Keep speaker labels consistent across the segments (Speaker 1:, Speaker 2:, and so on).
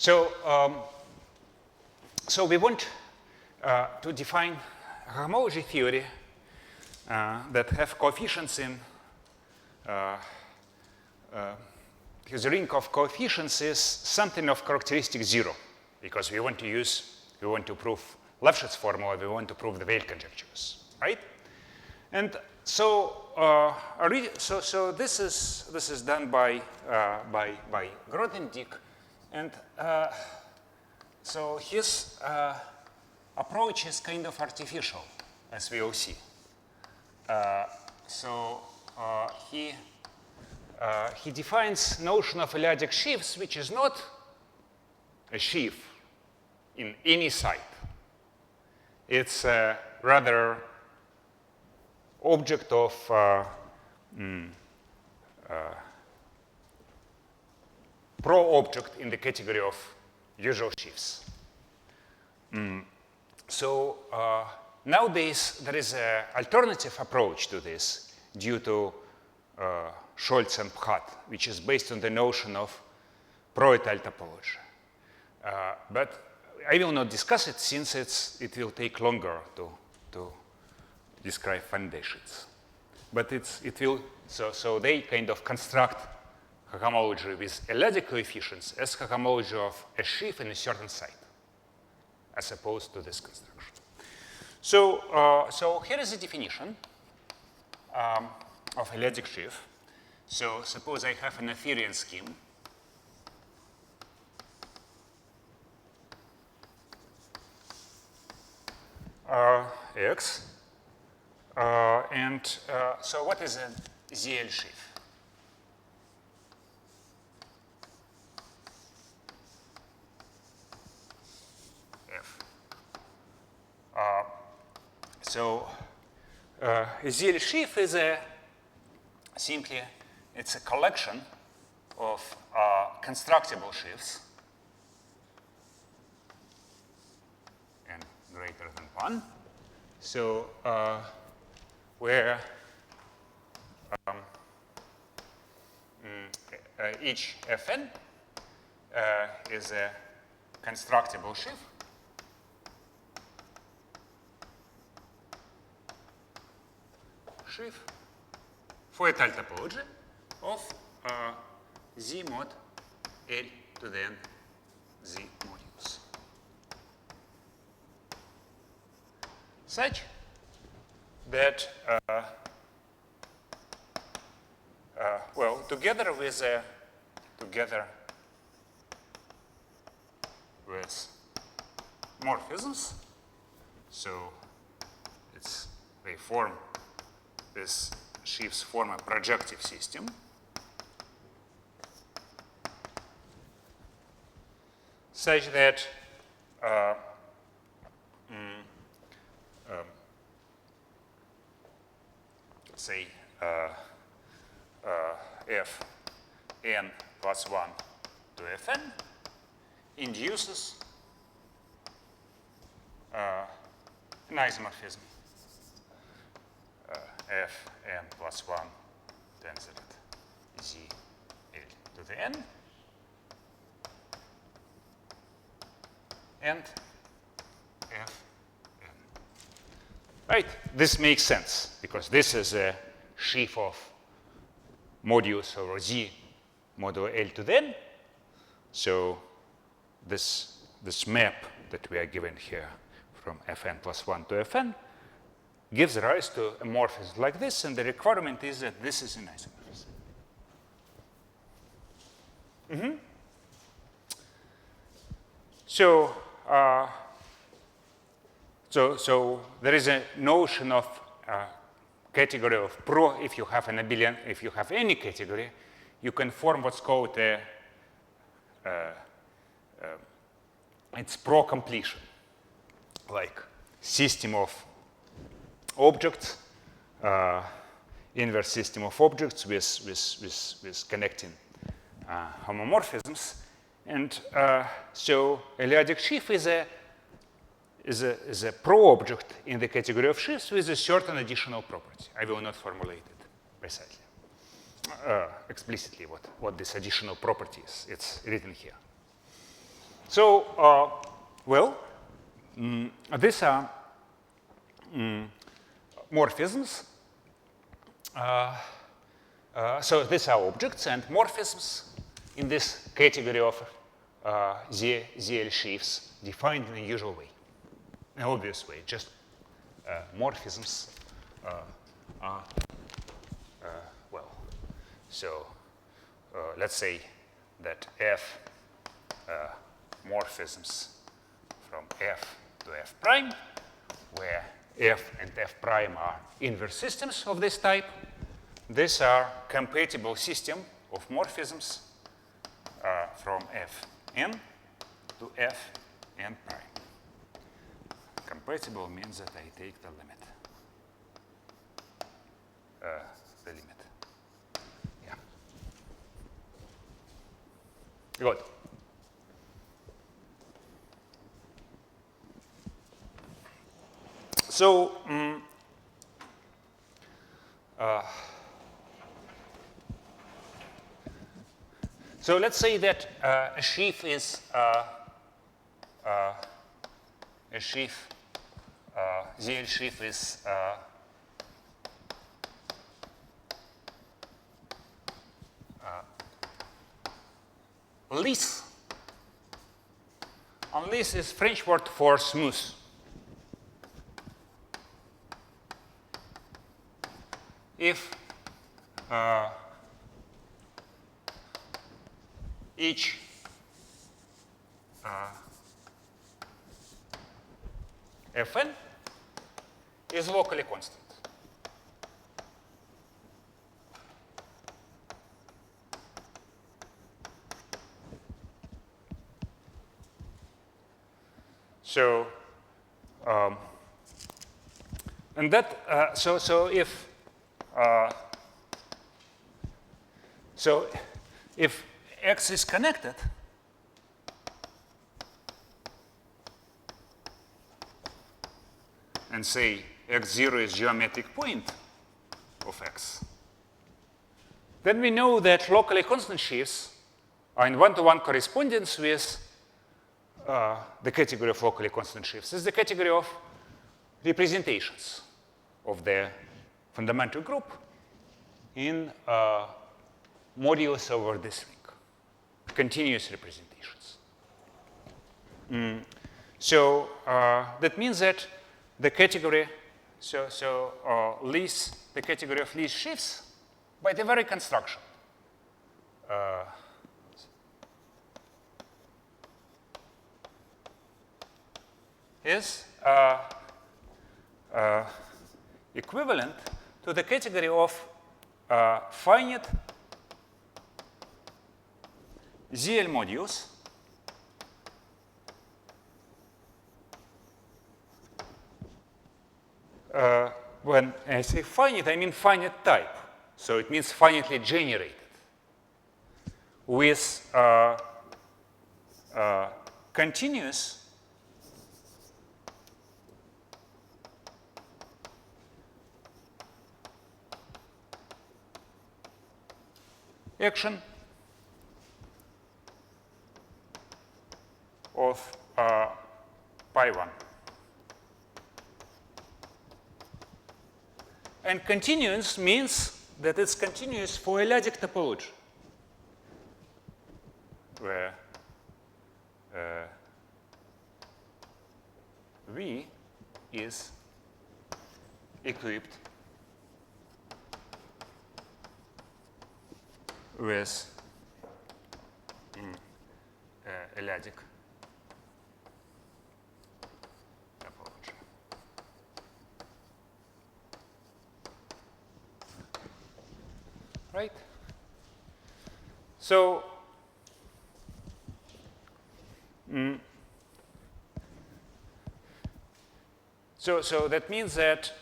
Speaker 1: So we want to define a homology theory that have coefficients in whose ring of coefficients is something of characteristic 0, because we want to prove Lefschetz formula, we want to prove the Weil conjectures, right? And so, so this is done by Grothendieck, and so his approach is kind of artificial, as we will see. He defines notion of Eliadic sheaves, which is not a sheaf in any site. It's rather object of pro-object in the category of usual sheaves. So nowadays, there is an alternative approach to this due to Scholz and Phat, which is based on the notion of pro-étale topology. But I will not discuss it since it will take longer to describe foundations. But so they kind of construct a homology with Eliadic coefficients as a homology of a sheaf in a certain site, as opposed to this construction. So here is a definition of Eliadic sheaf. So suppose I have an Noetherian scheme. X. So what is a ZL sheaf? F. A ZL sheaf is simply it's a collection of constructible sheaves n greater than 1. So where each Fn is a constructible sheaf. For a étale topology of Z mod L to the n Z modules, such that well, together with morphisms, so they form this sheaves form a projective system. Such that say Fn plus 1 to Fn induces an isomorphism. Fn plus 1 tensor at Z L to the n, and Fn. Right, this makes sense because this is a sheaf of modules over Z modulo L to the n. So this map that we are given here from Fn plus 1 to Fn gives rise to a morphism like this, and the requirement is that this is an isomorphism. So there is a notion of category of pro. If you have an abelian, if you have any category, you can form what's called it's pro completion, like system of objects, inverse system of objects with connecting homomorphisms, and so Eliadic sheaf is a pro-object in the category of sheaves with a certain additional property. I will not formulate it precisely, explicitly what this additional property is. It's written here. So, well, these are morphisms. So these are objects and morphisms in this category of ZL sheaves defined in a usual way, an obvious way. Just morphisms are, well, so let's say that F morphisms from F to F prime, where F and F prime are inverse systems of this type. These are compatible system of morphisms from Fn to Fn prime. Compatible means that I take the limit. Yeah. Good. So, so let's say that a sheaf is ZL sheaf is lisse. And lisse is French word for smooth. If each Fn is locally constant. So, and that so if X is connected, and say x0 is geometric point of X, then we know that locally constant sheaves are in one-to-one correspondence with the category of locally constant sheaves. This is the category of representations of the fundamental group in modulus over this ring, continuous representations. So that means that the category, Lisse, the category of Lisse sheaves, by the very construction, is equivalent to the category of finite ZL modules when I say finite, I mean finite type. So it means finitely generated with continuous action of pi1. And continuous means that it's continuous for L-adic topology, where V is equipped with L-adic topology. Right? So, so that means that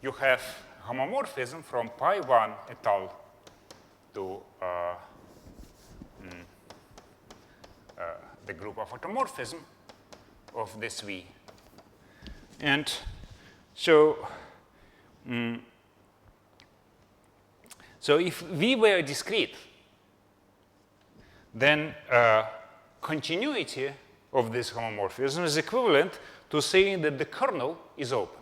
Speaker 1: you have homomorphism from pi1 et al. To the group of automorphism of this V. And so, so if V were discrete, then continuity of this homomorphism is equivalent to saying that the kernel is open.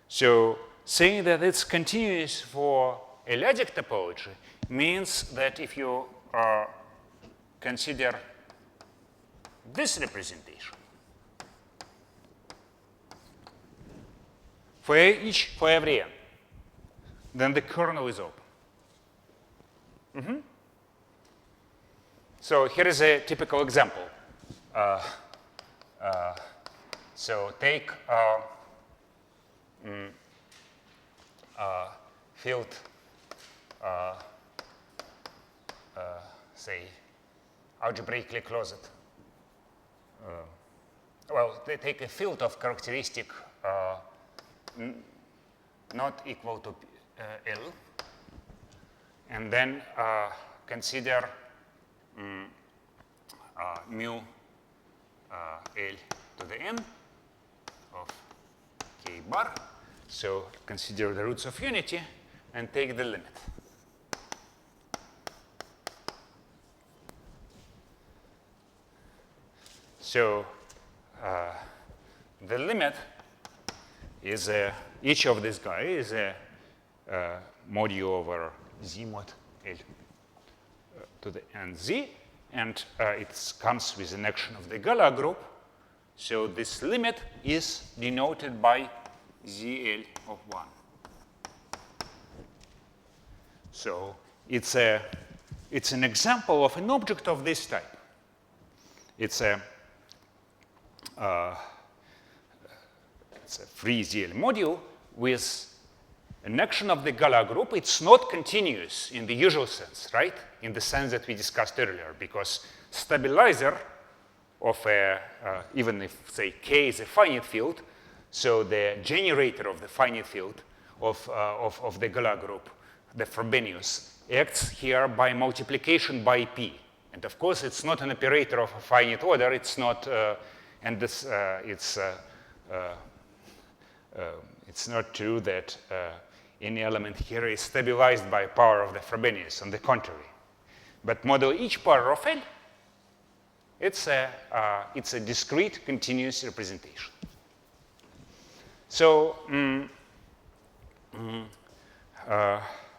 Speaker 1: So saying that it's continuous for a logic topology means that if you consider this representation for every n, then the kernel is open. So here is a typical example. So take field, say, algebraically closed. Well, they take a field of characteristic not equal to L, and then consider mu L to the n of k bar. So consider the roots of unity and take the limit. So the limit is each of these guys is a modu over z mod L to the n z, and it comes with an action of the Galois group. So this limit is denoted by ZL of 1. So it's an example of an object of this type. It's a free ZL module with an action of the Galois group. It's not continuous in the usual sense, right? In the sense that we discussed earlier, because stabilizer of even if, say, K is a finite field, so the generator of the finite field of the Galois group, the Frobenius, acts here by multiplication by P. And of course, it's not an operator of a finite order. It's not, and this, it's not true that any element here is stabilized by power of the Frobenius. On the contrary, but model each power of L, it's a discrete continuous representation. So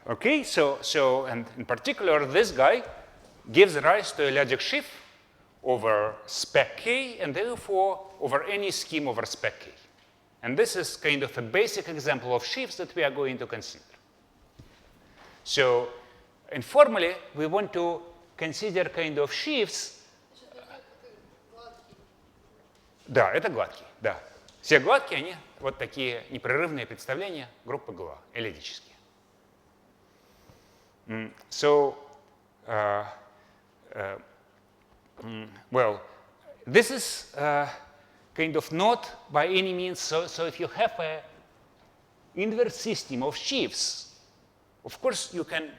Speaker 1: okay, so and in particular, this guy gives rise to a logic sheaf over spec K, and therefore over any scheme over spec K. And this is kind of a basic example of sheaves that we are going to consider. So informally, we want to consider kind of sheaves. Да, это гладкие, да. Все гладкие, они вот такие непрерывные представления группы Гalois, эллиптические. So, well, this is kind of not by any means, so if you have an inverse system of sheaves, of course you can,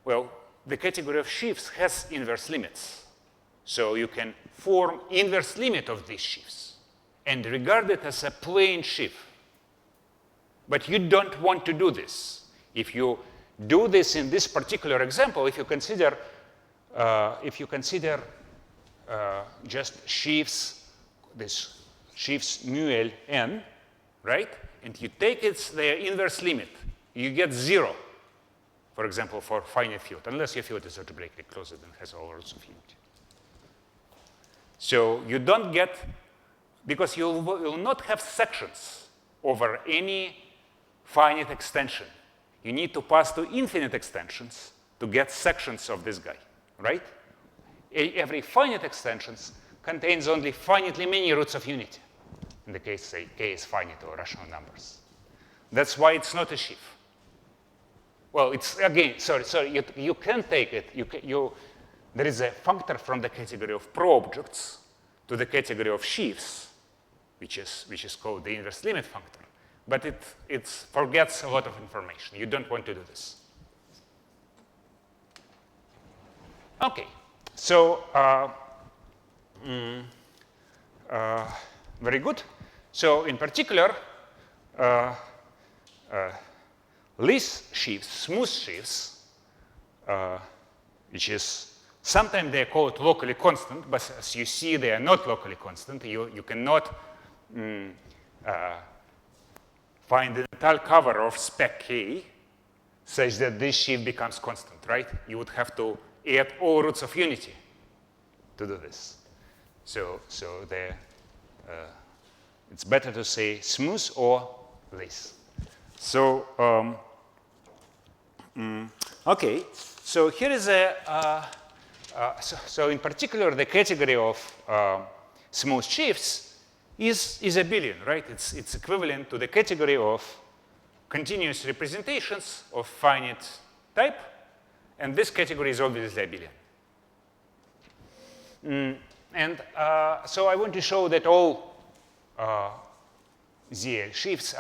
Speaker 1: well, the category of sheaves has inverse limits. So you can form inverse limit of these sheaves and regard it as a plane sheaf. But you don't want to do this. If you do this in this particular example, if you consider just sheaves, this sheaves mu L n, right? And you take their inverse limit, you get 0, for example, for finite field, unless your field is algebraically closed and has all roots of unity. So you don't get, because you will not have sections over any finite extension. You need to pass to infinite extensions to get sections of this guy, right? Every finite extension contains only finitely many roots of unity. In the case, say, K is finite or rational numbers. That's why it's not a sheaf. Well, it's, again, sorry, you can take it. There is a functor from the category of pro-objects to the category of sheaves, which is called the inverse limit functor. But it forgets a lot of information. You don't want to do this. OK. So very good. So in particular, Lis sheaves, smooth sheaves, which is Sometimes they are called locally constant, but as you see, they are not locally constant. You cannot find the entire cover of spec K such that this shift becomes constant, right? You would have to add all roots of unity to do this. So it's better to say smooth or this. So, okay, so here is a, so in particular, the category of smooth shifts is abelian, right? It's equivalent to the category of continuous representations of finite type, and this category is obviously abelian. And so I want to show that all ZL shifts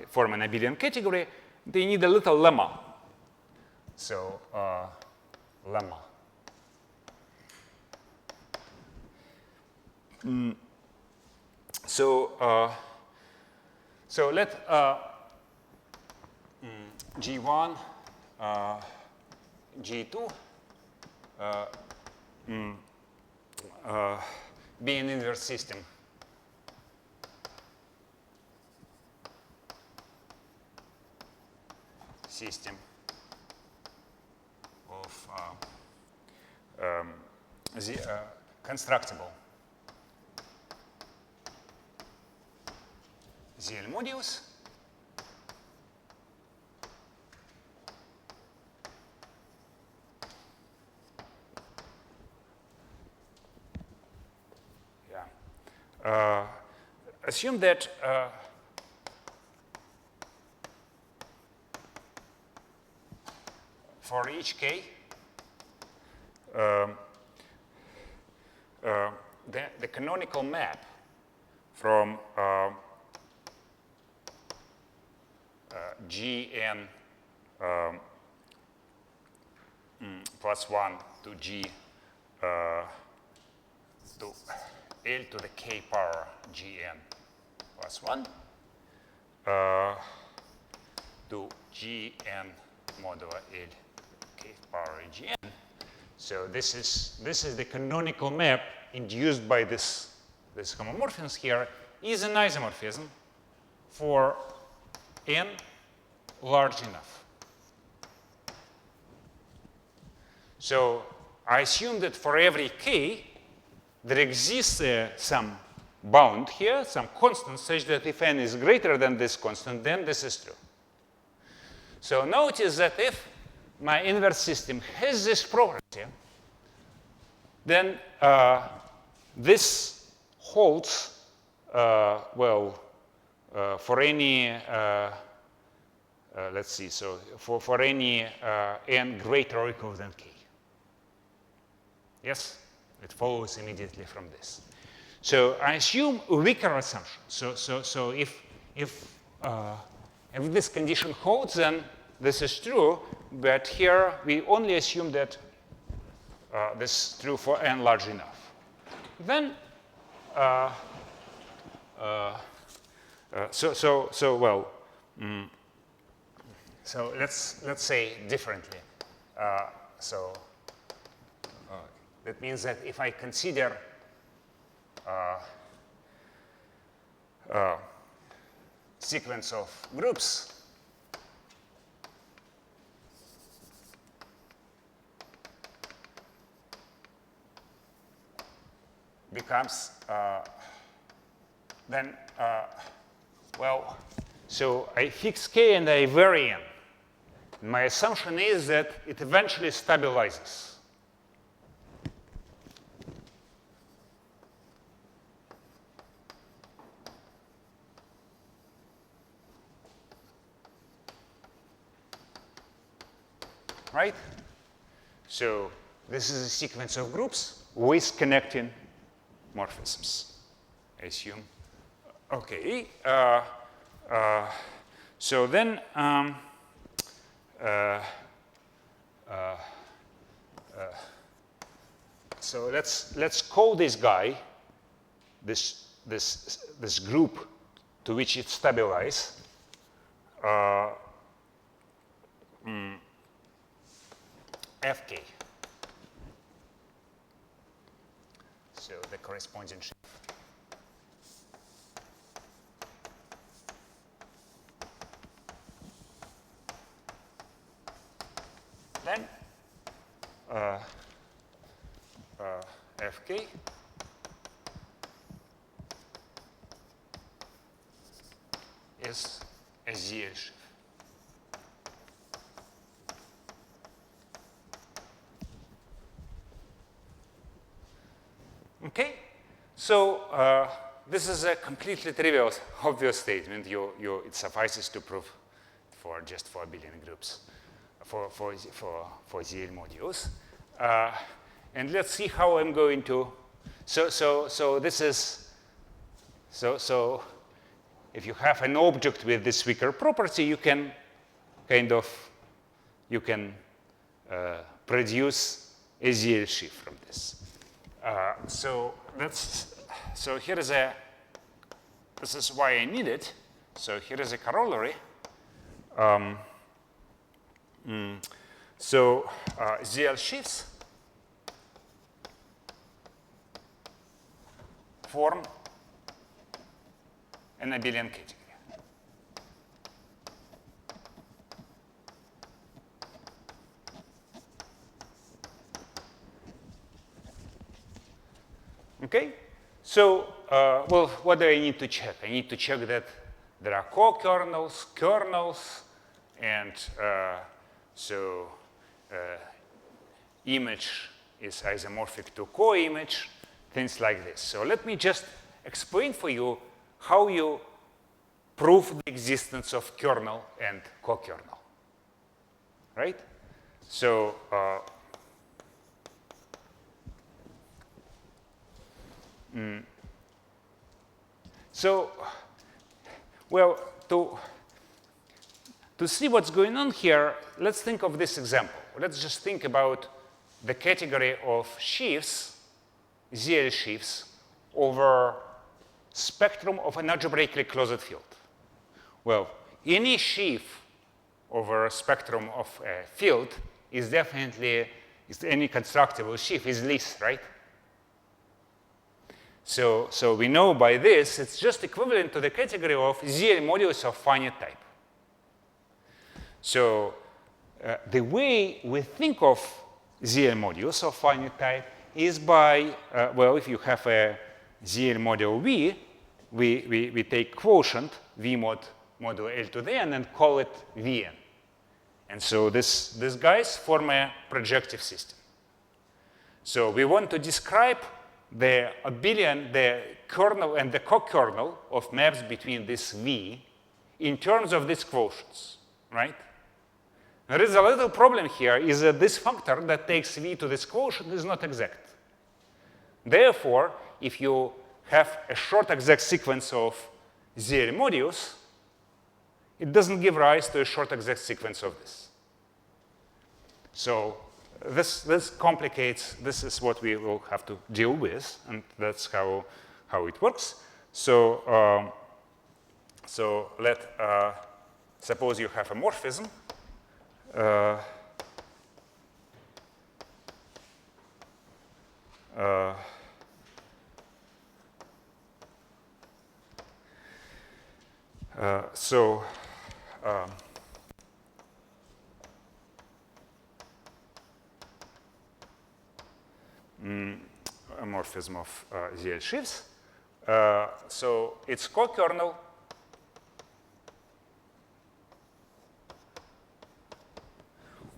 Speaker 1: form an abelian category. They need a little lemma. So lemma. So let G1, G2 be an inverse system. Of constructible ZL modules. Assume that for each k, the canonical map from Gn plus 1 to G to L to the k power Gn plus 1 to Gn modulo L k power Gn. So this is the canonical map induced by this homomorphism here is an isomorphism for n large enough. So I assume that for every k, there exists some bound here, some constant, such that if n is greater than this constant, then this is true. So notice that if my inverse system has this property, then this holds, for any, let's see, so for any n greater or equal than k. Yes? It follows immediately from this. So I assume a weaker assumption. So if this condition holds, then this is true. But here we only assume that this is true for n large enough. Then so let's say differently. That means that if I consider sequence of groups, becomes then so I fix k and I vary n. My assumption is that it eventually stabilizes. Right? So this is a sequence of groups with connecting morphisms, I assume. Okay. So then so let's call this guy, this group to which it stabilizes, Fk. so the corresponding sheaf. Then Fk is a ZL sheaf. Okay, so this is a completely trivial, obvious statement. It suffices to prove for just 4 billion groups for ZL modules. And let's see how I'm going to. So this is so. If you have an object with this weaker property, you can produce a ZL sheaf from this. So here is this is why I need it. So here is a corollary. ZL sheaves form an abelian category. Okay, so well, what do I need to check? I need to check that there are co-kernels, kernels, and image is isomorphic to co-image, things like this. So let me just explain for you how you prove the existence of kernel and co-kernel, right? So well, to see what's going on here, let's think of this example. Let's just think about the category of sheaves, ZL sheaves, over spectrum of an algebraically closed field. Well, any sheaf over a spectrum of a field is definitely, any constructible sheaf is Lie, right? So we know by this, it's just equivalent to the category of ZL modules of finite type. So the way we think of ZL modules of finite type is by, well, if you have a ZL module V, we take quotient V mod modulo L to the n and call it Vn. And so these guys form a projective system. So we want to describe the abelian, the kernel and the co-kernel of maps between this V in terms of these quotients, right? There is a little problem here, is that this factor that takes V to this quotient is not exact. Therefore, if you have a short exact sequence of ZL modules, it doesn't give rise to a short exact sequence of this. So this complicates, this is what we will have to deal with, and that's how it works. So, suppose you have a morphism. A morphism of ZL sheaves. So its co-kernel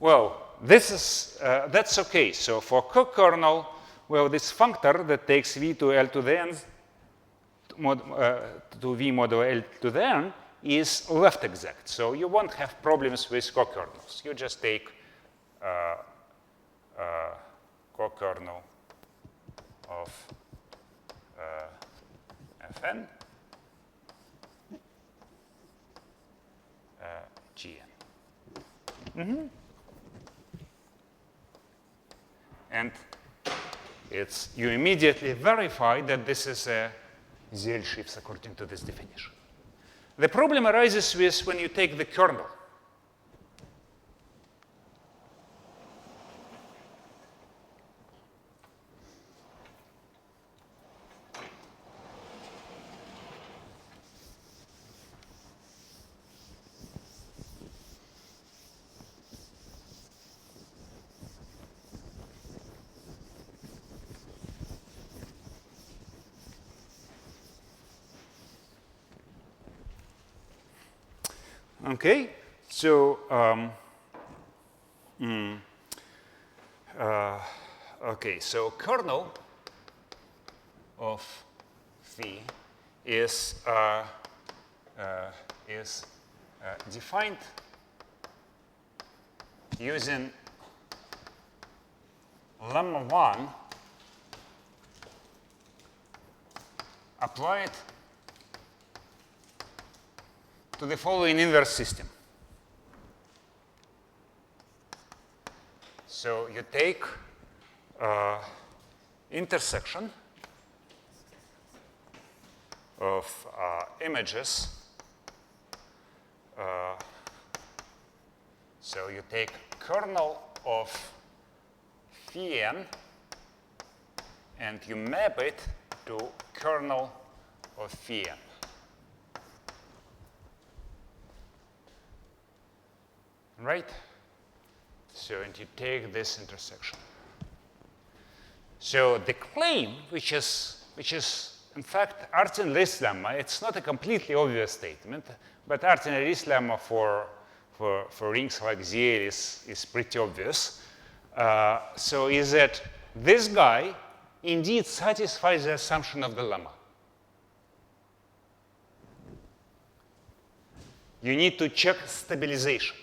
Speaker 1: well, that's okay. So for co-kernel, well, this functor that takes V to L to the n to V modulo L to the n is left exact. So you won't have problems with co-kernels. You just take co-kernel of Fn Gn. And you immediately verify that this is a ZL sheaves according to this definition. The problem arises with when you take the kernel. Okay, so okay, so kernel of phi is defined using lemma 1 applied to the following inverse system. So you take intersection of images. So you take kernel of phi n and you map it to kernel of phi n. Right? So, and you take this intersection. So the claim, which is in fact Artin-Ries lemma, it's not a completely obvious statement, but Artin-Ries lemma for rings like ZL is pretty obvious. So is that this guy indeed satisfies the assumption of the lemma. You need to check stabilization.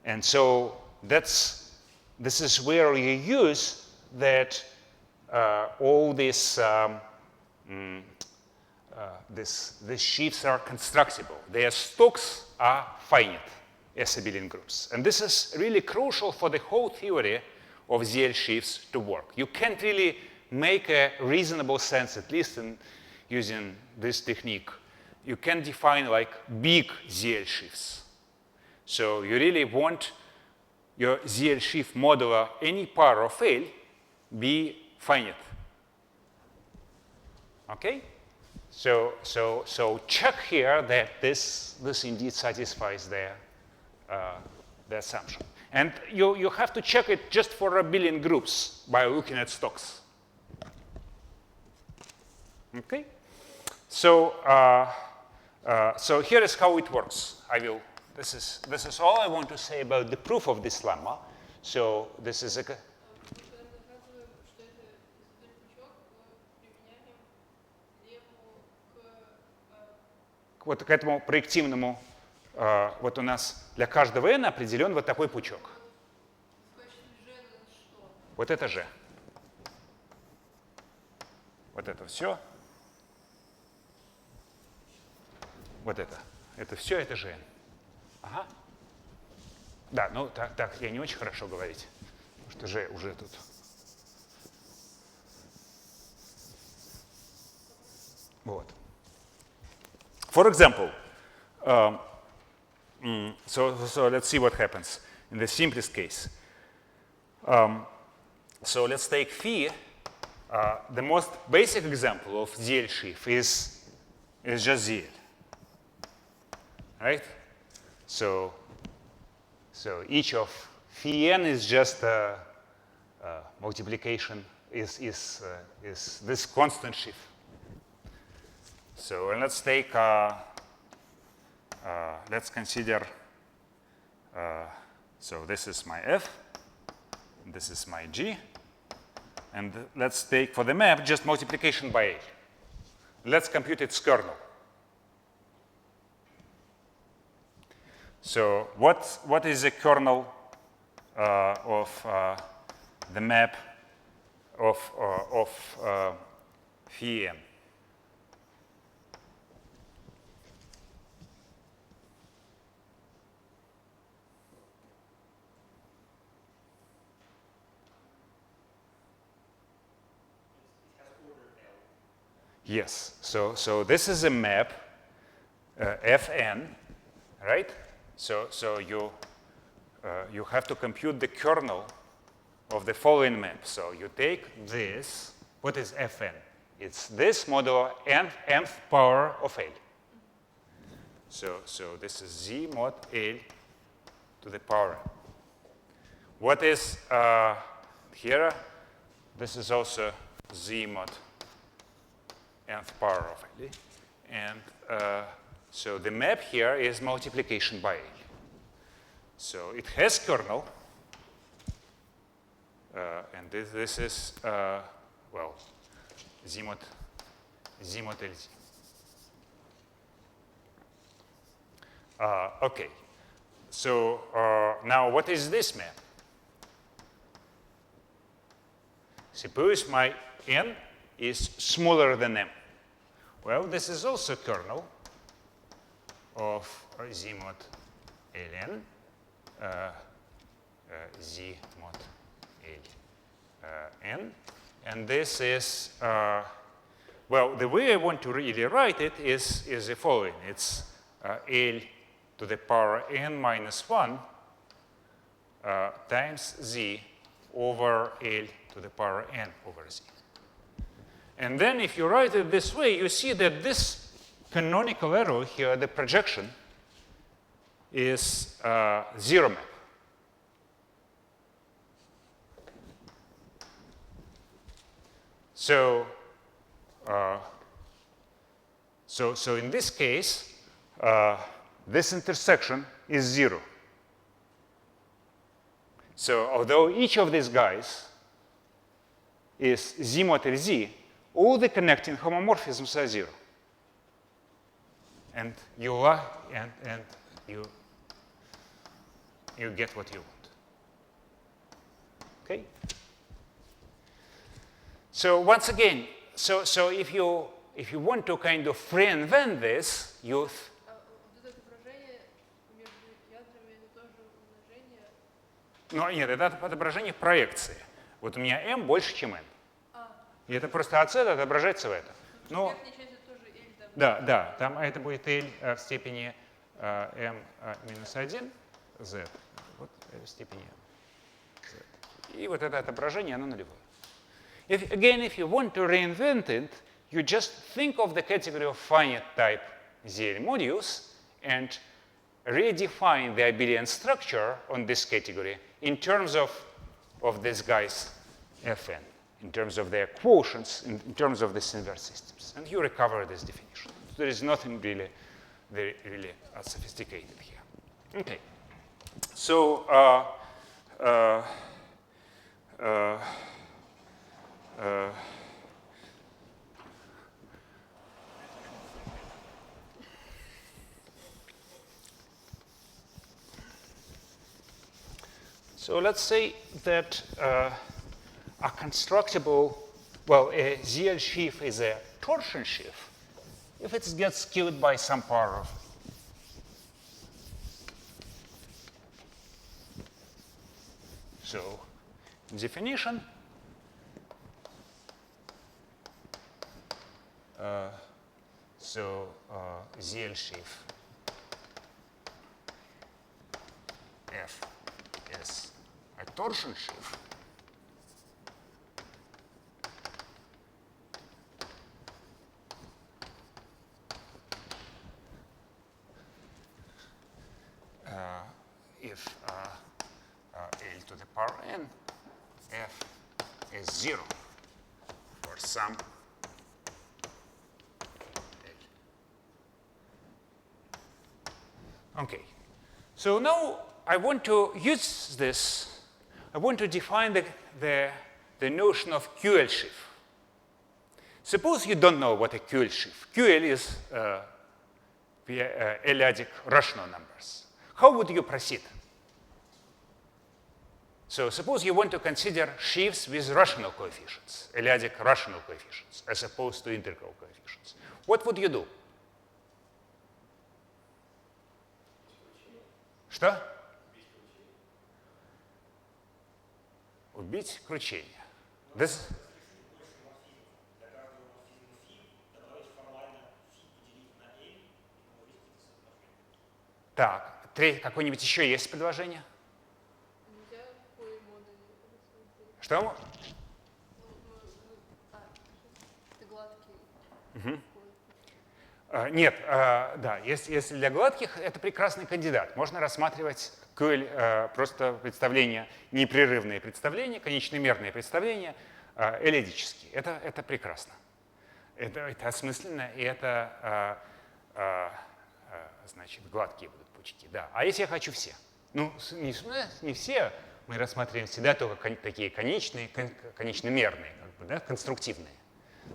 Speaker 1: And so this is where you use that all these these sheaves are constructible. Their stocks are finite as abelian groups. And this is really crucial for the whole theory of ZL sheaves to work. You can't really make a reasonable sense, at least in using this technique. You can define like big ZL sheaves. So you really want your ZL sheaf modular any power of L be finite. Okay? So check here that this indeed satisfies the assumption. And you have to check it just for abelian groups by looking at stocks. Okay? So so here is how it works. This is all I want to say about the proof of this lemma. So this is a вот к этому проективному, вот у нас для каждого n определен вот такой пучок. Вот это же. Вот это все. Вот это. Это все, это же n. Ага. Да, ну так я не очень хорошо говорить, потому что же уже тут. Вот. For example, so let's see what happens in the simplest case. So let's take phi. The most basic example of ZL sheaf is just ZL, right? So each of phi n is just a multiplication is this constant sheaf. So let's take let's consider. So this is my f, this is my g, and let's take for the map just multiplication by a. Let's compute its kernel. So what is the kernel of the map of phi n? Yes. So this is a map Fn, right? So you have to compute the kernel of the following map. So you take this. What is Fn? It's this modulo nth power of L. So this is z mod L to the power n. What is here? This is also z mod nth power of L. And So the map here is multiplication by L. So it has kernel, and this is, well, Z-mod LZ. Okay, so now what is this map? Suppose my n is smaller than m. Well, this is also kernel of Z-mod ln, Z-mod ln, and this is, well, the way I want to really write it is the following. It's L to the power n minus 1 times z over L to the power n over z. And then if you write it this way, you see that this canonical arrow here, the projection, is zero map. So, so in this case, this intersection is 0. So although each of these guys is Z mod LZ, all the connecting homomorphisms are 0. And you get what you want. Okay? So once again, so if you want to kind of reinvent this, you ну, нет, это отображение проекции. Вот у меня m больше, чем n. И это просто от z отображается в это. Но, да, да, там это будет L в степени m минус 1, z, вот в степени m, z. И вот это отображение, оно нулевое. Again, if you want to reinvent it, you just think of the category of finite type ZL modules and redefine the abelian structure on this category in terms of these guys Fn, in terms of their quotients, in terms of these inverse systems. And you recover this definition. There is nothing really sophisticated here. Okay. So, so let's say that a constructible, well, a ZL sheaf is a torsion sheaf if it gets skewed by some power of. So, definition. ZL sheaf F is a torsion sheaf if L to the power n, F is 0 for some Okay, so now I want to use this. I want to define the notion of QL sheaf. Suppose you don't know what a QL sheaf. QL is L-adic rational numbers. How would you proceed? So suppose you want to consider sheaves with rational coefficients, L-adic rational coefficients, as opposed to integral coefficients. What would you do? Что? Убить кручение. This... Так, какое-нибудь еще есть предложение? Что? Угу. Нет, да, если для гладких, это прекрасный кандидат. Можно рассматривать QL, просто представления, непрерывные представления, конечномерные представления, эллидические. Это прекрасно. Это осмысленно, и это значит, гладкие будут пучки. Да. А если я хочу все? Ну, не все, мы рассматриваем всегда только такие конечные, конечномерные, как бы, да, конструктивные.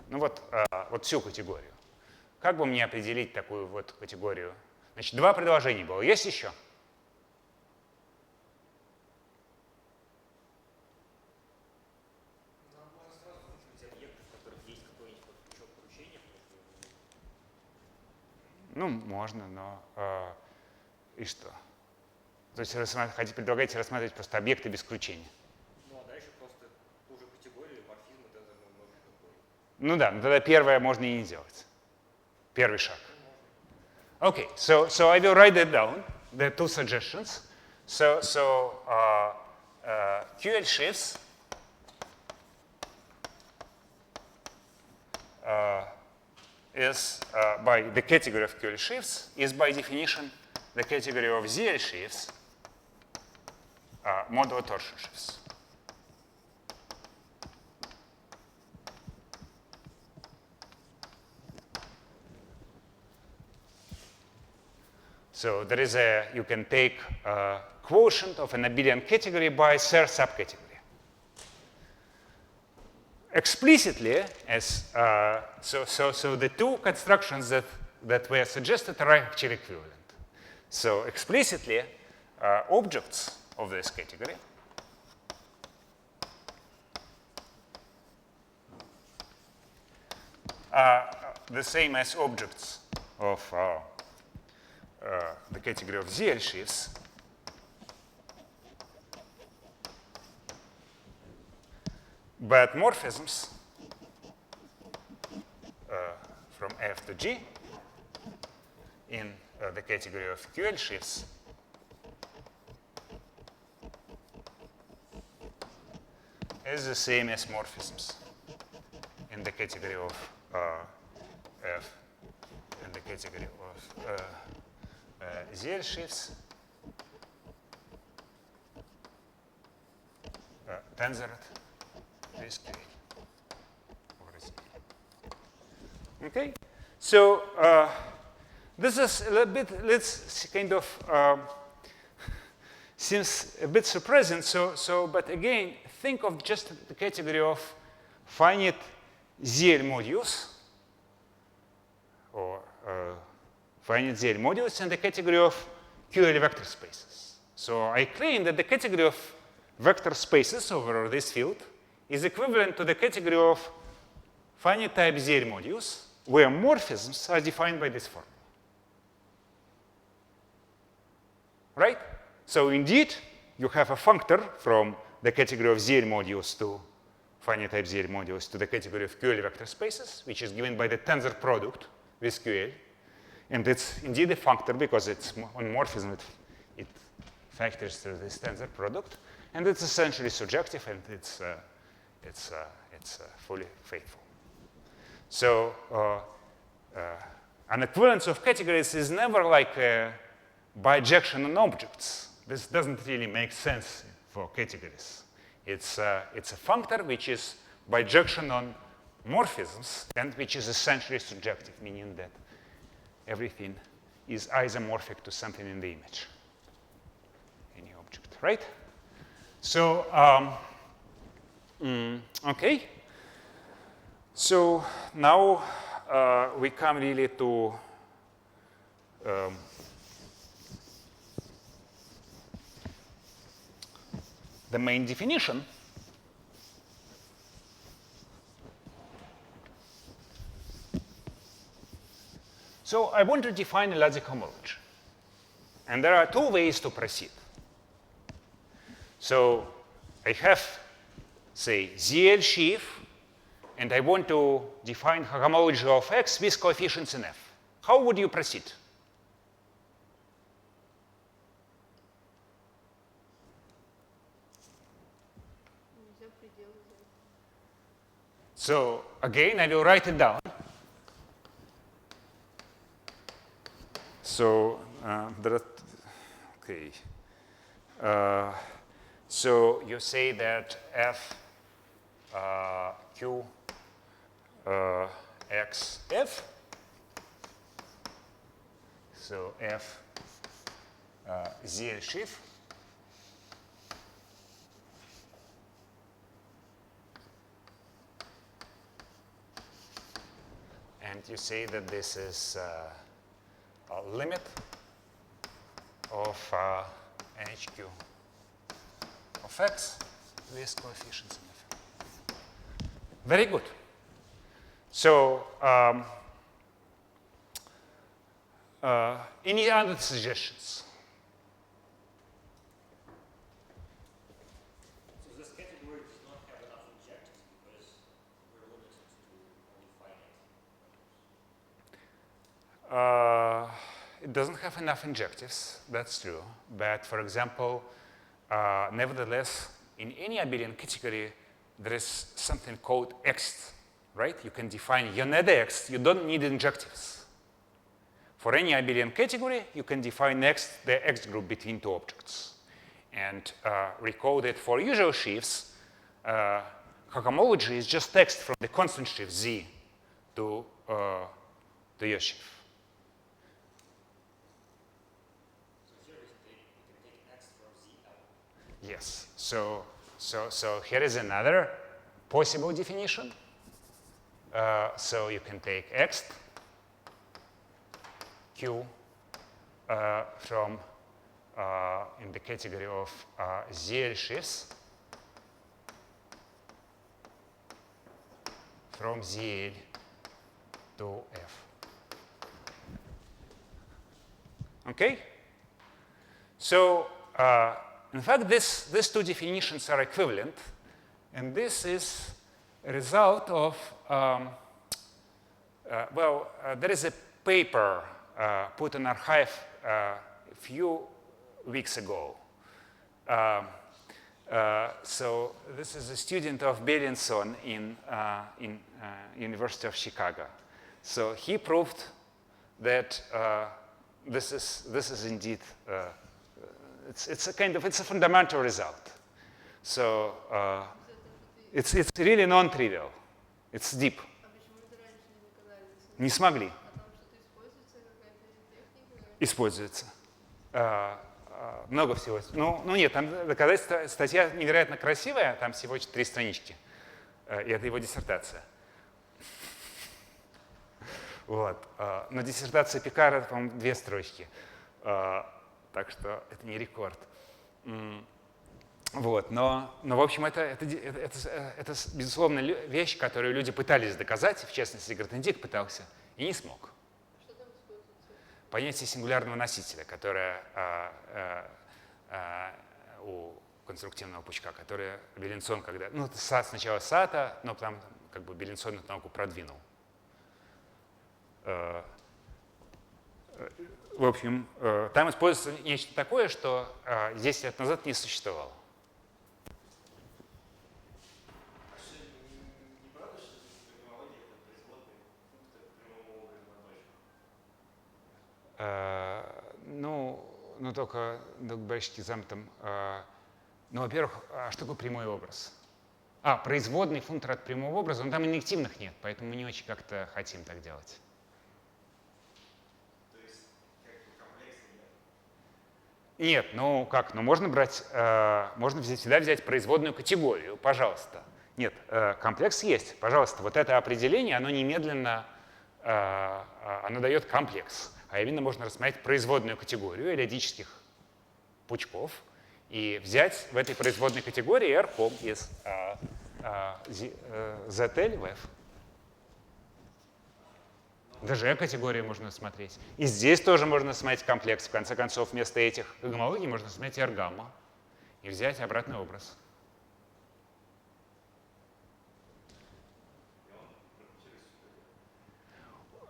Speaker 1: Ну вот, вот всю категорию. Как бы мне определить такую вот категорию? Значит, два предложения было. Есть еще? Ну, можно, но и что? То есть предлагаете рассматривать просто объекты без включения.
Speaker 2: Ну, а дальше просто ту же категорию, морфизм и тензор умножить на другой.
Speaker 1: Ну да, но тогда первое можно и не делать. Первый шаг. Okay, so I will write it down, the two suggestions. So QL shifts is by the category of QL shifts is by definition the category of ZL shifts modulo torsion shifts. So there is you can take a quotient of an abelian category by third subcategory. Explicitly, as so the two constructions that were suggested are actually equivalent. So explicitly, objects of this category are the same as objects of the category of ZL shifts. But morphisms from F to G in the category of QL shifts is the same as morphisms in the category of F in the category of ZL shifts tensored with QL over Z. Okay, so this is a little bit, let's kind of seems a bit surprising. But again, think of just the category of finite ZL modules or finite ZL modules and the category of QL vector spaces. So I claim that the category of vector spaces over this field is equivalent to the category of finite type ZL modules where morphisms are defined by this formula. Right? So indeed, you have a functor from the category of ZL modules to finite type ZL modules to the category of QL vector spaces, which is given by the tensor product with QL. And it's indeed a functor because it's on morphism, it factors through this tensor product. And it's essentially surjective, and it's fully faithful. So an equivalence of categories is never like a bijection on objects. This doesn't really make sense for categories. It's a functor which is bijection on morphisms and which is essentially surjective, meaning that everything is isomorphic to something in the image, any object, right? So, okay. So now we come really to the main definition. So I want to define a logical homology. And there are two ways to proceed. So I have, say, ZL sheaf, and I want to define homology of X with coefficients in F. How would you proceed? So again, I will write it down. So okay. So you say that F Q X F. So F ZL sheaf and you say that this is a limit of NHQ of X with coefficients in F. Very good. So any other suggestions?
Speaker 2: So this category does not have enough injectors because we're limited to only finite.
Speaker 1: It doesn't have enough injectives, that's true. But for example, nevertheless, in any abelian category, there is something called X, right? You can define unit X, you don't need injectives. For any abelian category, you can define X, the X group between two objects. And recall that for usual sheaves, homology is just text from the constant sheaf Z to your sheaf. Yes. So here is another possible definition. So you can take X Q from in the category of ZL sheaves from ZL to F. Okay. So in fact, these two definitions are equivalent, and this is a result of, there is a paper put in archive a few weeks ago. So this is a student of Belinson in University of Chicago. So he proved that this is indeed it's a fundamental result. So it's really non-trivial. It's deep. Не смогли. Используется. Много всего. Ну нет, там доказательства, статья невероятно красивая, там всего 3 странички. И это его диссертация. Вот. Но диссертация Пикара, по-моему, 2 строчки. Так что это не рекорд. Вот. Но в общем, это, безусловно, вещь, которую люди пытались доказать, в частности, Гротендик пытался, и не смог.
Speaker 3: Что там используется?
Speaker 1: Понятие сингулярного носителя, которое у конструктивного пучка, которое Белинсон, когда... Ну, сначала Сата, но потом как бы Белинсон эту науку продвинул. В общем, там используется нечто такое, что 10 лет назад не существовало. Ну, только догбайщики замтом. Ну, во-первых, что такое прямой образ? Производный функтор от прямого образа, но там инъективных нет, поэтому мы не очень как-то хотим так делать.
Speaker 2: То есть, как бы комплекса нет?
Speaker 1: Нет, ну как, ну можно брать, можно всегда взять производную категорию, пожалуйста. Нет, комплекс есть, пожалуйста. Вот это определение, оно немедленно, оно дает комплекс. А именно можно рассмотреть производную категорию эллиотических пучков и взять в этой производной категории R-ком из ZL в F. Даже категории можно смотреть. И здесь тоже можно смотреть комплекс. В конце концов, вместо этих гомологий можно смотреть R-гамма и взять обратный образ.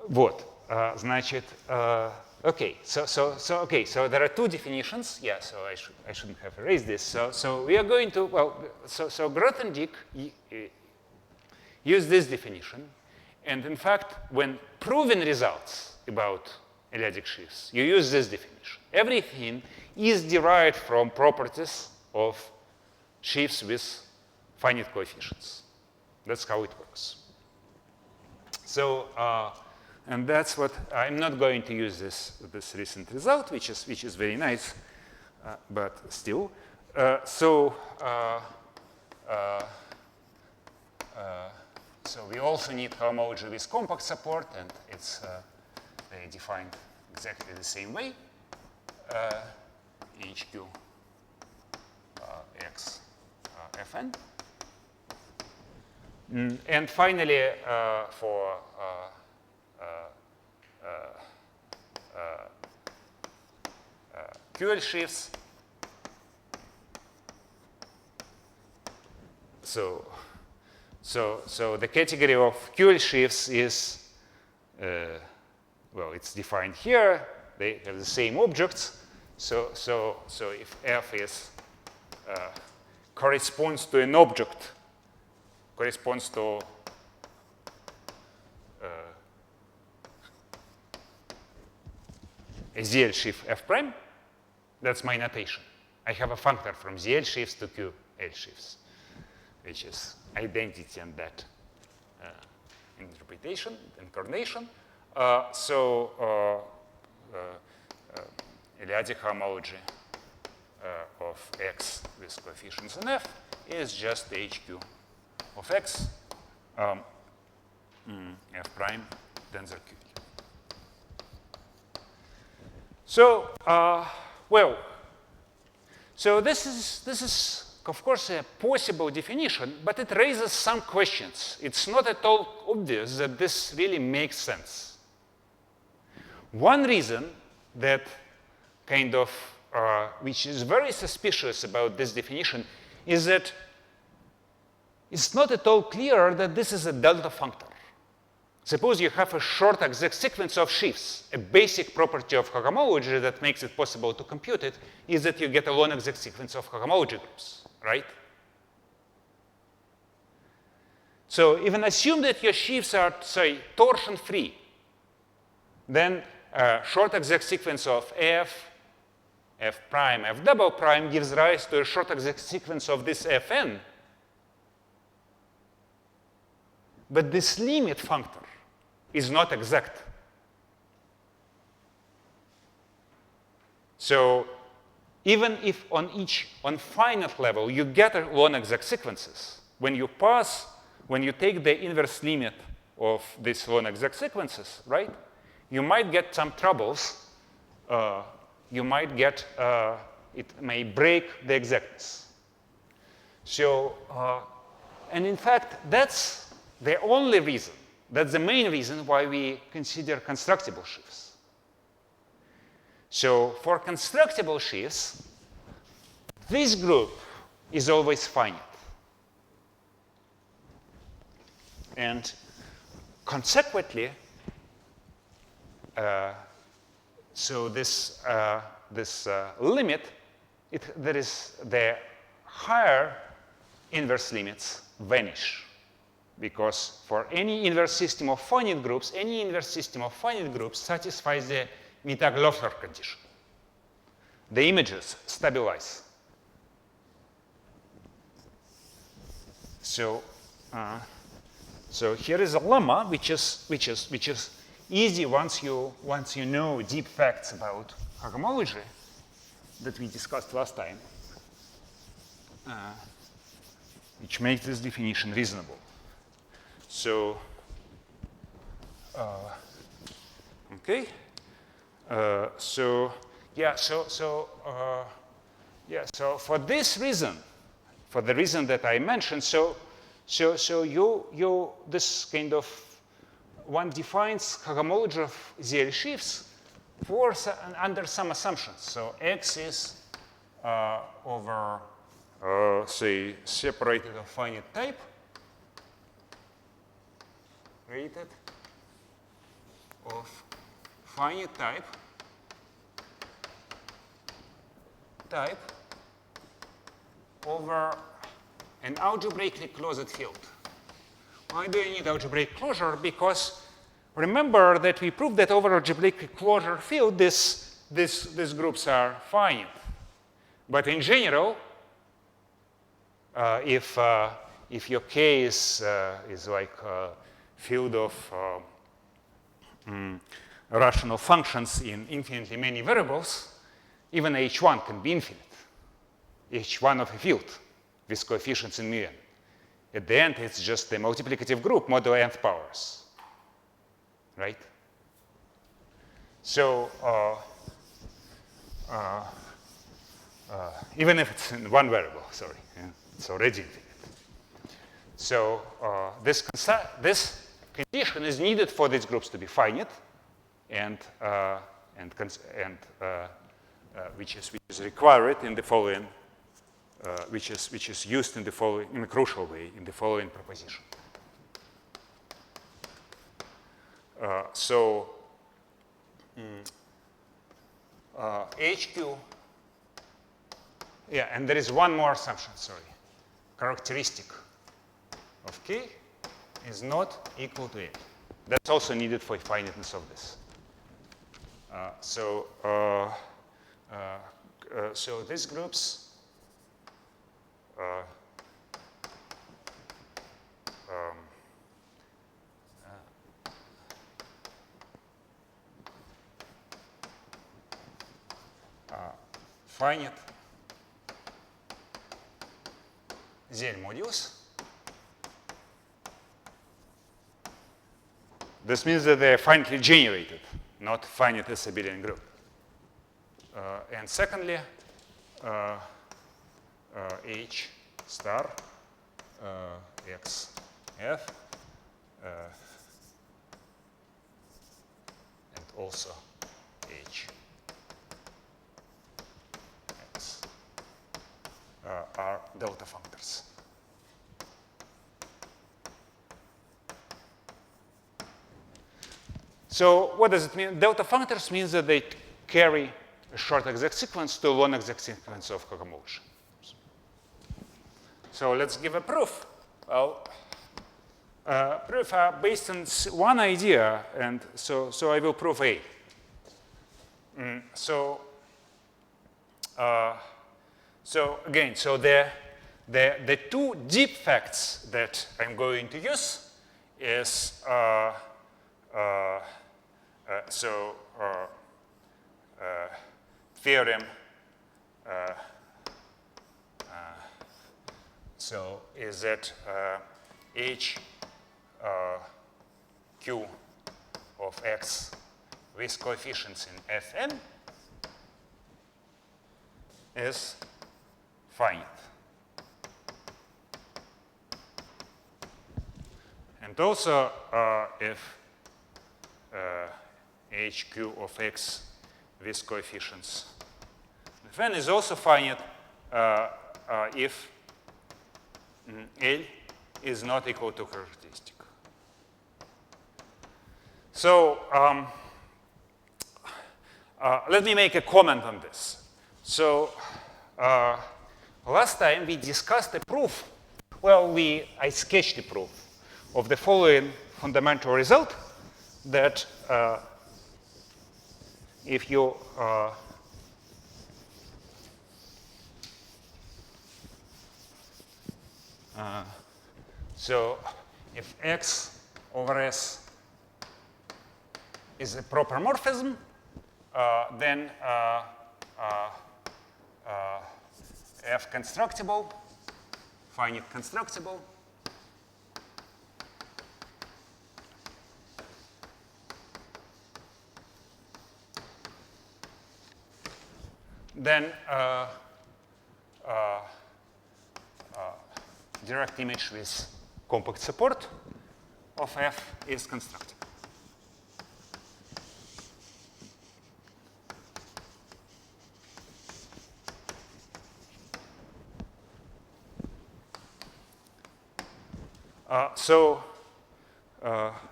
Speaker 1: Вот. Значит, okay. So there are 2 definitions. Yeah. So I shouldn't have erased this. So we are going to so Grothendieck used this definition, and in fact, when proving results about Eliadic sheaves, you use this definition. Everything is derived from properties of sheaves with finite coefficients. That's how it works. So And that's what I'm not going to use this recent result, which is very nice, but still. So we also need homology with compact support, and it's defined exactly the same way. HQ X Fn. And finally, for QL sheaves, so the category of QL sheaves is, well, it's defined here. They have the same objects. So if F is corresponds to an object, corresponds to a ZL sheaf F prime, that's my notation. I have a functor from ZL sheaves to QL sheaves, which is identity and that interpretation, incarnation. Eliadic homology of X with coefficients in F is just HQ of X, F prime, tensor Q. So, well, so this is of course a possible definition, but it raises some questions. It's not at all obvious that this really makes sense. One reason that kind of, which is very suspicious about this definition, is that it's not at all clear that this is a delta functor. Suppose you have a short exact sequence of sheaves. A basic property of cohomology that makes it possible to compute it is that you get a long exact sequence of cohomology groups, right? So even assume that your sheaves are, say, torsion-free, then a short exact sequence of F prime, F double prime gives rise to a short exact sequence of this Fn. But this limit functor is not exact. So even if on finite level you get long exact sequences, when you take the inverse limit of these long exact sequences, right, you might get some troubles. You might get, it may break the exactness. So, and in fact, that's the only reason, that's the main reason why we consider constructible sheaves. So for constructible sheaves, this group is always finite. And consequently, so this limit, there is the higher inverse limits vanish. Because for any inverse system of finite groups, any inverse system of finite groups satisfies the Mittag-Loeffler condition. The images stabilize. So, so here is a lemma, which is easy once you know deep facts about cohomology that we discussed last time, which makes this definition reasonable. So, okay. So for this reason, for the reason that I mentioned, so this kind of one defines cohomology of ZL sheaves for under some assumptions. So X is over say separated of finite type, rated of finite type over an algebraically closed field. Why do you need algebraic closure? Because remember that we proved that over algebraic closure field, these groups are finite. But in general, if your K is like a field of rational functions in infinitely many variables, even h1 can be infinite, h1 of a field with coefficients in mu n. At the end, it's just a multiplicative group modulo nth powers, right? So even if it's in one variable, sorry, yeah, it's already infinite. So this condition is needed for these groups to be finite, and which is required in the following, which is used in the following, in a crucial way, in the following proposition. HQ, yeah, and there is one more assumption, sorry. Characteristic of K is not equal to 8. That's also needed for finiteness of this. So these groups finite Z modulus. This means that they're finitely generated, not finite as abelian group. And secondly, H star X F and also H X are delta functors. So what does it mean? Delta functors means that they carry a short exact sequence to a long exact sequence of cohomology. So let's give a proof. Well, proof are based on one idea, and so I will prove A. So again, so the two deep facts that I'm going to use is theorem. So is that h q of x with coefficients in Fn is finite. And also if hq of x with coefficients Fn is also finite if L is not equal to characteristic. So let me make a comment on this. So last time we discussed a proof. Well, I sketched a proof of the following fundamental result that if you so if X over S is a proper morphism, then F constructible, finite constructible, then direct image with compact support of F is constructible.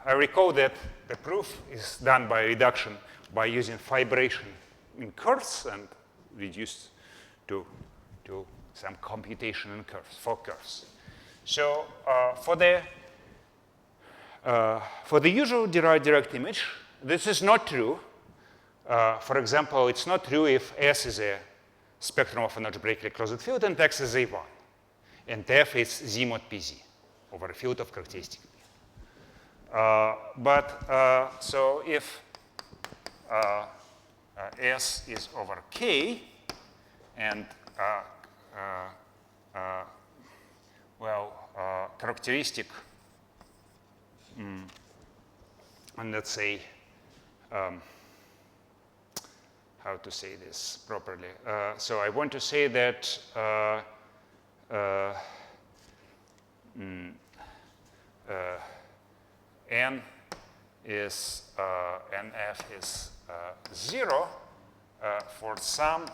Speaker 1: I recall that the proof is done by reduction by using fibration in curves and reduced to some computation in curves, for curves. So for the usual derived direct image, this is not true. For example, it's not true if S is a spectrum of an algebraically closed field and X is A1, and F is Z mod PZ over a field of characteristic. So if S is over K, and characteristic, and let's say, how to say this properly? So I want to say that N is NF is 0 for some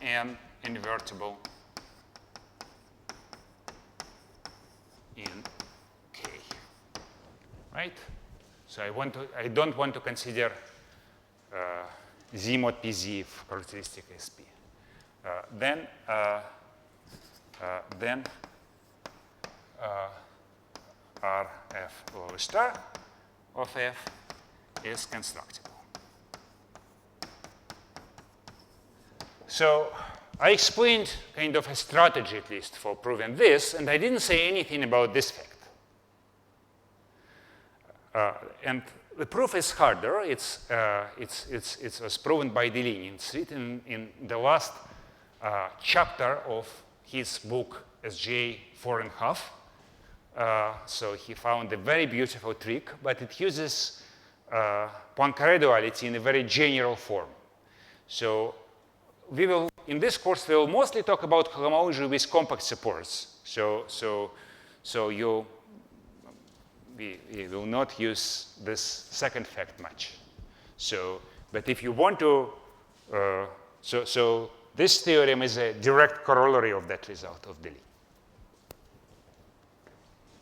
Speaker 1: N invertible in K, right? So I don't want to consider Z mod PZ if characteristic is P. Then RF low star of F is constructible. So I explained kind of a strategy, at least, for proving this, and I didn't say anything about this fact. And the proof is harder. It was proven by Deligne. It's written in the last chapter of his book SJ 4.5. So he found a very beautiful trick, but it uses Poincare duality in a very general form. So we will, in this course, we will mostly talk about homology with compact supports. We will not use this second fact much. But if you want to, this theorem is a direct corollary of that result of Deligne.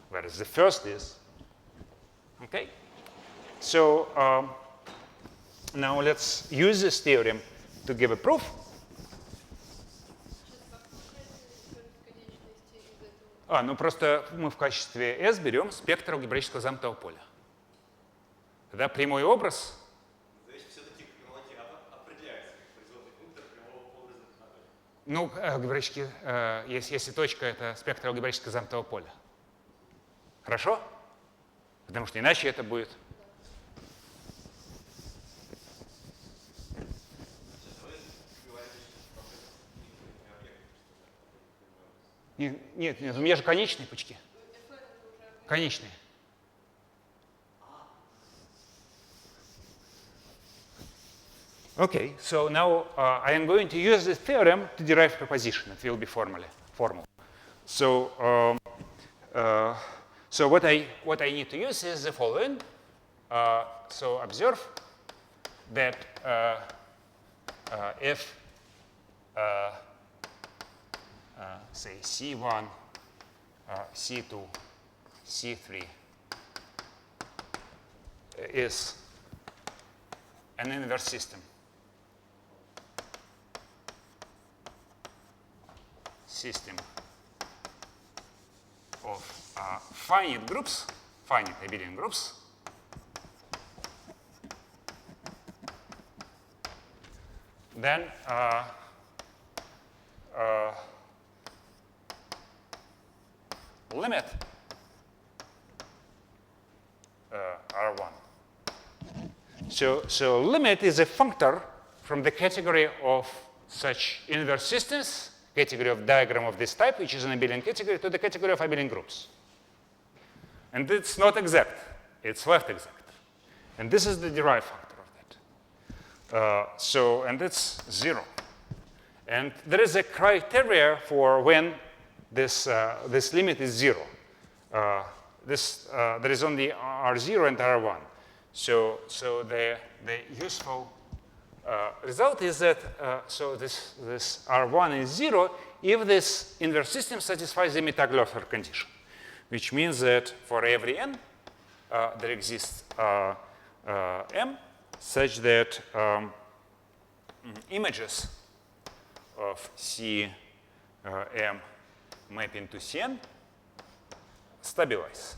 Speaker 1: Whereas the first is, okay? So now let's use this theorem to give a proof. Ну просто мы в качестве S берем спектр алгебраического замкнутого поля. Тогда прямой образ.
Speaker 2: То есть все-таки homology определяется как производный функтор прямого образа на точке.
Speaker 1: Ну, алгебраически, если точка — это спектр алгебраического замкнутого поля. Хорошо? Потому что иначе это будет. Нет, у меня же конечные пучки. Конечные. Okay, so now I am going to use this theorem to derive proposition. It will be formal. So what I need to use is the following. So observe that if say C1, C2, C3 is an inverse system. System of finite groups, finite abelian groups. Then limit R1. So limit is a functor from the category of such inverse systems, category of diagram of this type, which is an abelian category, to the category of abelian groups. And it's not exact. It's left exact. And this is the derived factor of that. And it's 0. And there is a criteria for when this limit is 0. There is only R0 and R1. So the useful result is that this R1 is 0 if this inverse system satisfies the Mittag-Leffler condition, which means that for every n there exists m such that images of C m mapping to Cn stabilize.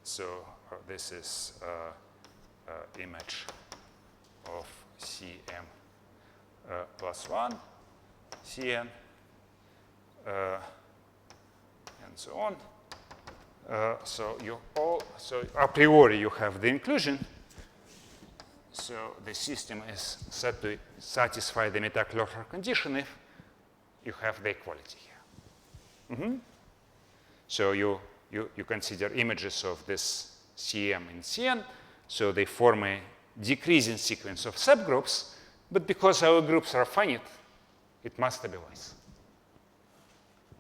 Speaker 1: So this is image of Cm plus 1, Cn, and so on. So a priori you have the inclusion. So the system is said to satisfy the Metac-Leffler condition if you have the equality here. So you consider images of this CM in Cn. So they form a decreasing sequence of subgroups. But because our groups are finite, it must stabilize.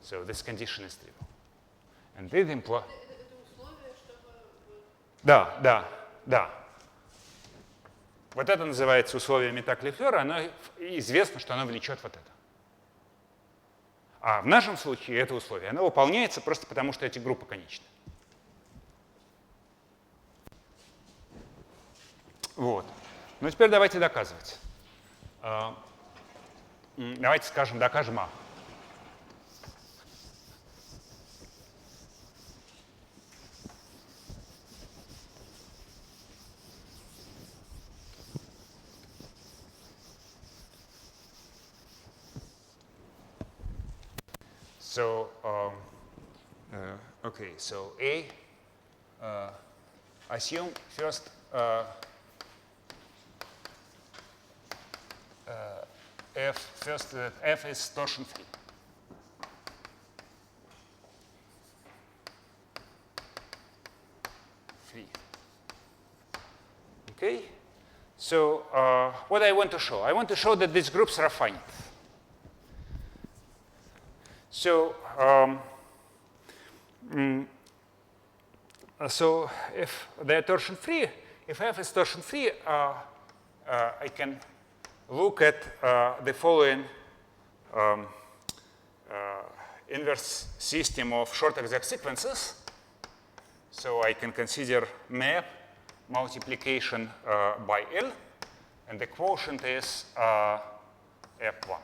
Speaker 1: So this condition is trivial. And it implies... Да. Вот это называется условие Мetac-Leffler, оно известно, что оно влечет вот это. А в нашем случае это условие, оно выполняется просто потому, что эти группы конечны. Вот. Ну теперь давайте доказывать. Давайте докажем А. So, okay, so A, assume first that F is torsion free. Okay, so what I want to show? I want to show that these groups are finite. So, so if they're torsion free, if F is torsion free, I can look at the following inverse system of short exact sequences. So I can consider map multiplication by L, and the quotient is F1.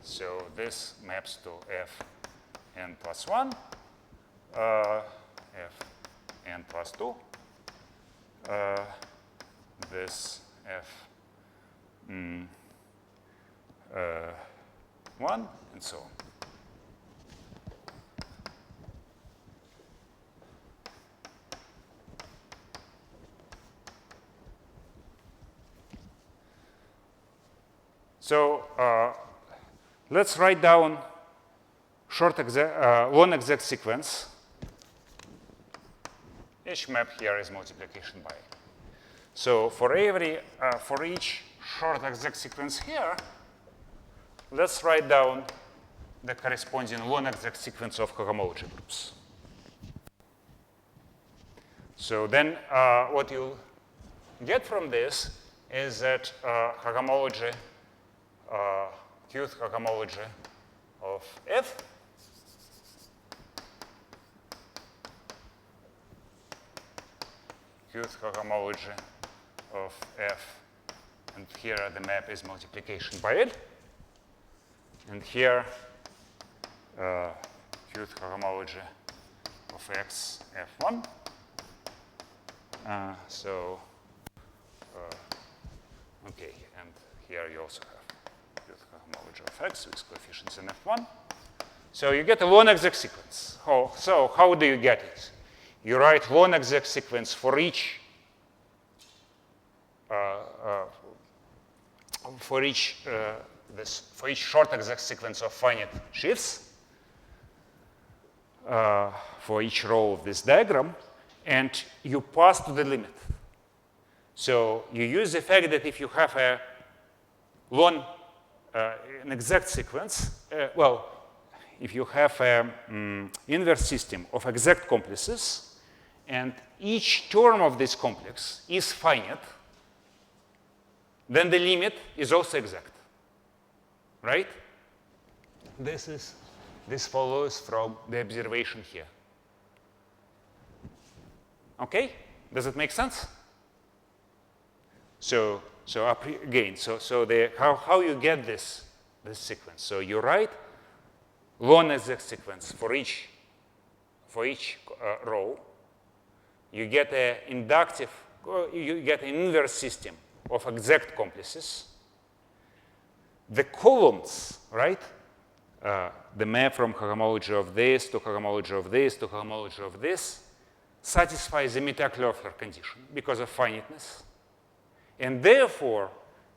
Speaker 1: So this maps to Fn plus 1, Fn plus 2, this F1, and so on. So let's write down long exact sequence. Each map here is multiplication by. So for each short exact sequence here, let's write down the corresponding long exact sequence of cohomology groups. So then what you'll get from this is that cohomology, qth cohomology of F qth cohomology of F, and here the map is multiplication by L, and here qth cohomology of X F1. Okay, and here you also have cohomology of X with coefficients in F1. So you get a long exact sequence. So how do you get it? You write long exact sequence for each short exact sequence of finite sheaves for each row of this diagram, and you pass to the limit. So you use the fact that if you have a long an exact sequence, if you have an inverse system of exact complexes, and each term of this complex is finite, then the limit is also exact, right? This follows from the observation here. Okay, does it make sense? So again, how you get this sequence? So you write long exact sequence for each row. You get an inverse system of exact complexes, the columns, right? The map from homology of this to homology of this to homology of this satisfies the Mittag-Löffler condition because of finiteness. And therefore,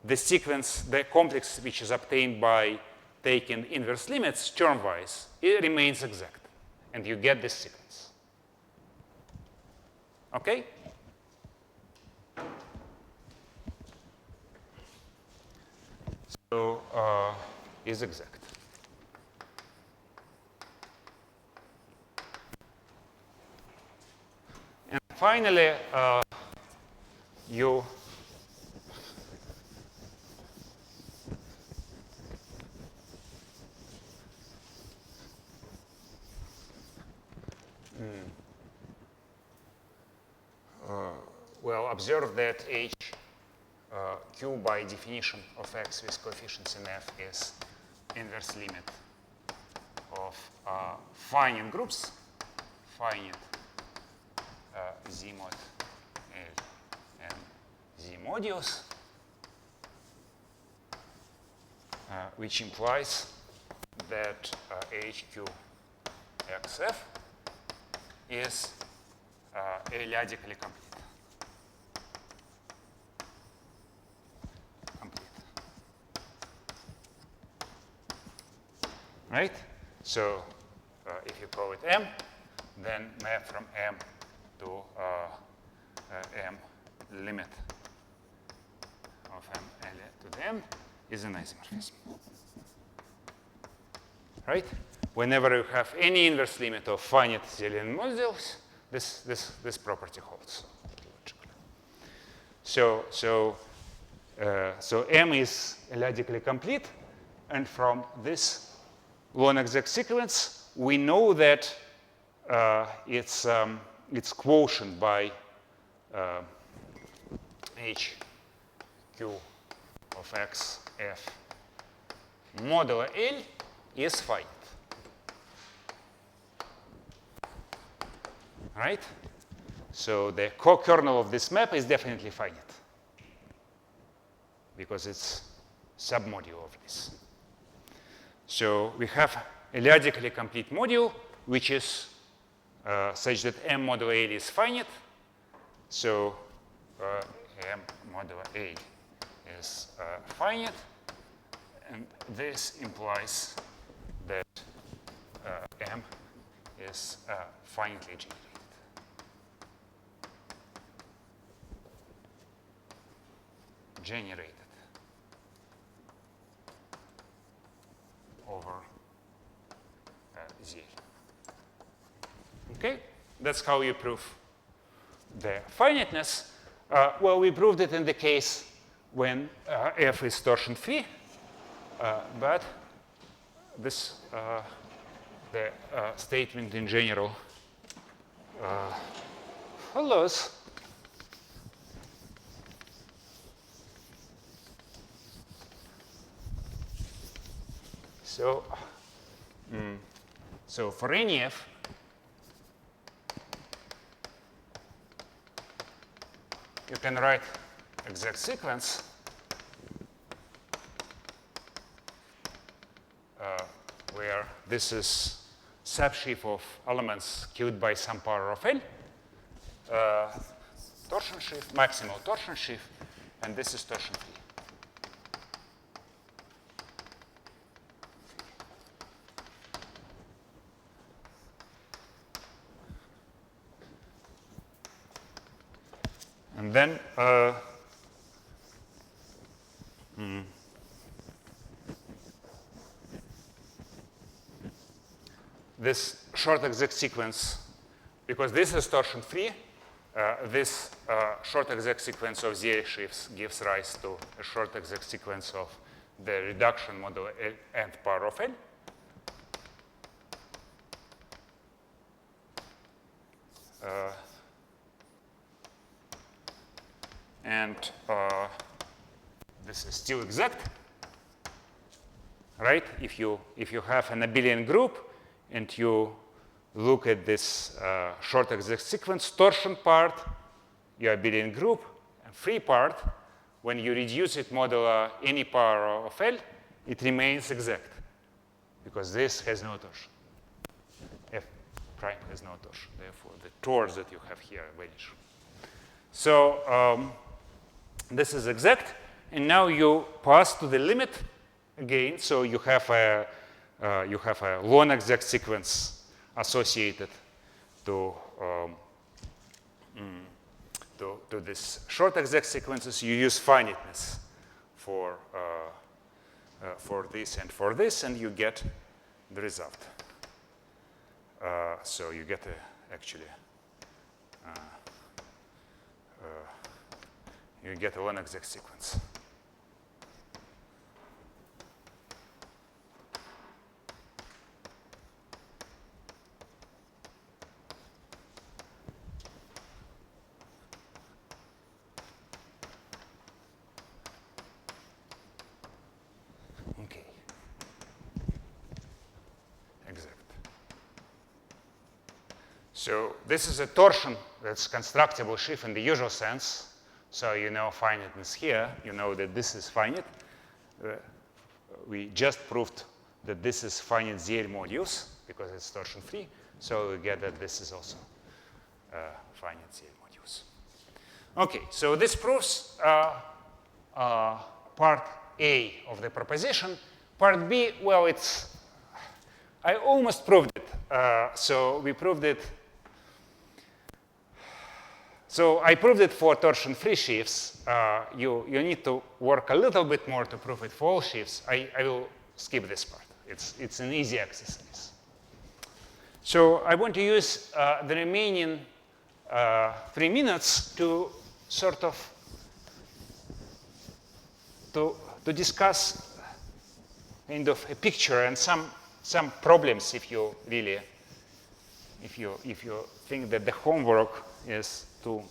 Speaker 1: the sequence, the complex which is obtained by taking inverse limits term-wise, it remains exact. And you get this sequence. OK? So is exact. And finally, you well, observe that H Q by definition of X with coefficients in F is inverse limit of finite groups, finite Z mod L and Z modules, which implies that HQ XF is periodically complete. Right? So if you call it M, then map from M to M limit of M to the M is an isomorphism. Right? Whenever you have any inverse limit of finite Zillian modules, this property holds. So M is logically complete, and from this long-exact sequence, we know that its quotient by HQ of X F modulo L is finite. Right? So the co-kernel of this map is definitely finite because it's submodule of this. So we have a logically complete module, which is such that M modulo A is finite. So M modulo A is finite. And this implies that M is finitely generated over Z. OK? That's how you prove the finiteness. Well, we proved it in the case when F is torsion-free. But this, the statement in general follows. So for any F, you can write exact sequence where this is subsheaf of elements queued by some power of L, torsion sheaf, maximal torsion sheaf, and this is torsion free. And then this short exact sequence, because this is torsion free, this short exact sequence of Z sheaves gives rise to a short exact sequence of the reduction modulo nth power of L. And this is still exact, right? If you have an abelian group and you look at this short exact sequence, torsion part, your abelian group, and free part, when you reduce it modulo any power of L, it remains exact, because this has no torsion. F prime has no torsion. Therefore, the torts that you have here vanish. So this is exact. And now you pass to the limit again. So you have a non-exact sequence associated to this short exact sequences. You use finiteness for this, and you get the result. So you get actually you get a non-exact sequence. Okay. Exact. So this is a torsion that's constructible sheaf in the usual sense. So you know finiteness here. You know that this is finite. We just proved that this is finite ZL modules because it's torsion-free. So we get that this is also finite ZL modules. OK, so this proves part A of the proposition. Part B, well, I almost proved it. So we proved it. So I proved it for torsion-free sheaves. You need to work a little bit more to prove it for all sheaves. I will skip this part. It's an easy exercise. So I want to use the remaining 3 minutes to sort of to discuss kind of a picture and some problems if you really if you think that the homework is too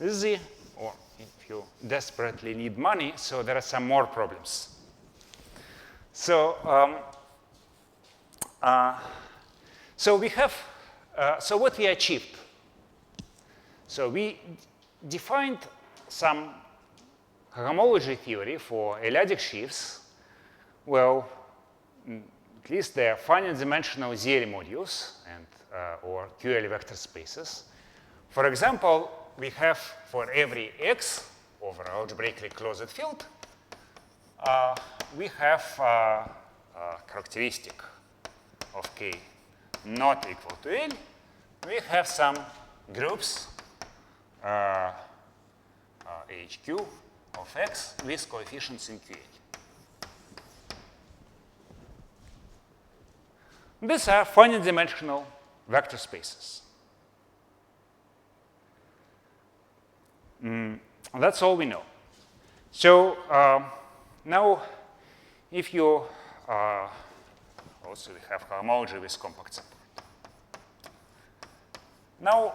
Speaker 1: easy, or if you desperately need money, so there are some more problems. So so we have so what we achieved. So we defined some homology theory for L-adic sheaves. Well, at least they're finite dimensional ZL modules and or QL vector spaces. For example, we have for every x over algebraically closed field, we have a characteristic of k not equal to L. We have some groups HQ of x with coefficients in Q8. These are finite dimensional vector spaces. That's all we know. So now, if you also we have homology with compact support. Now,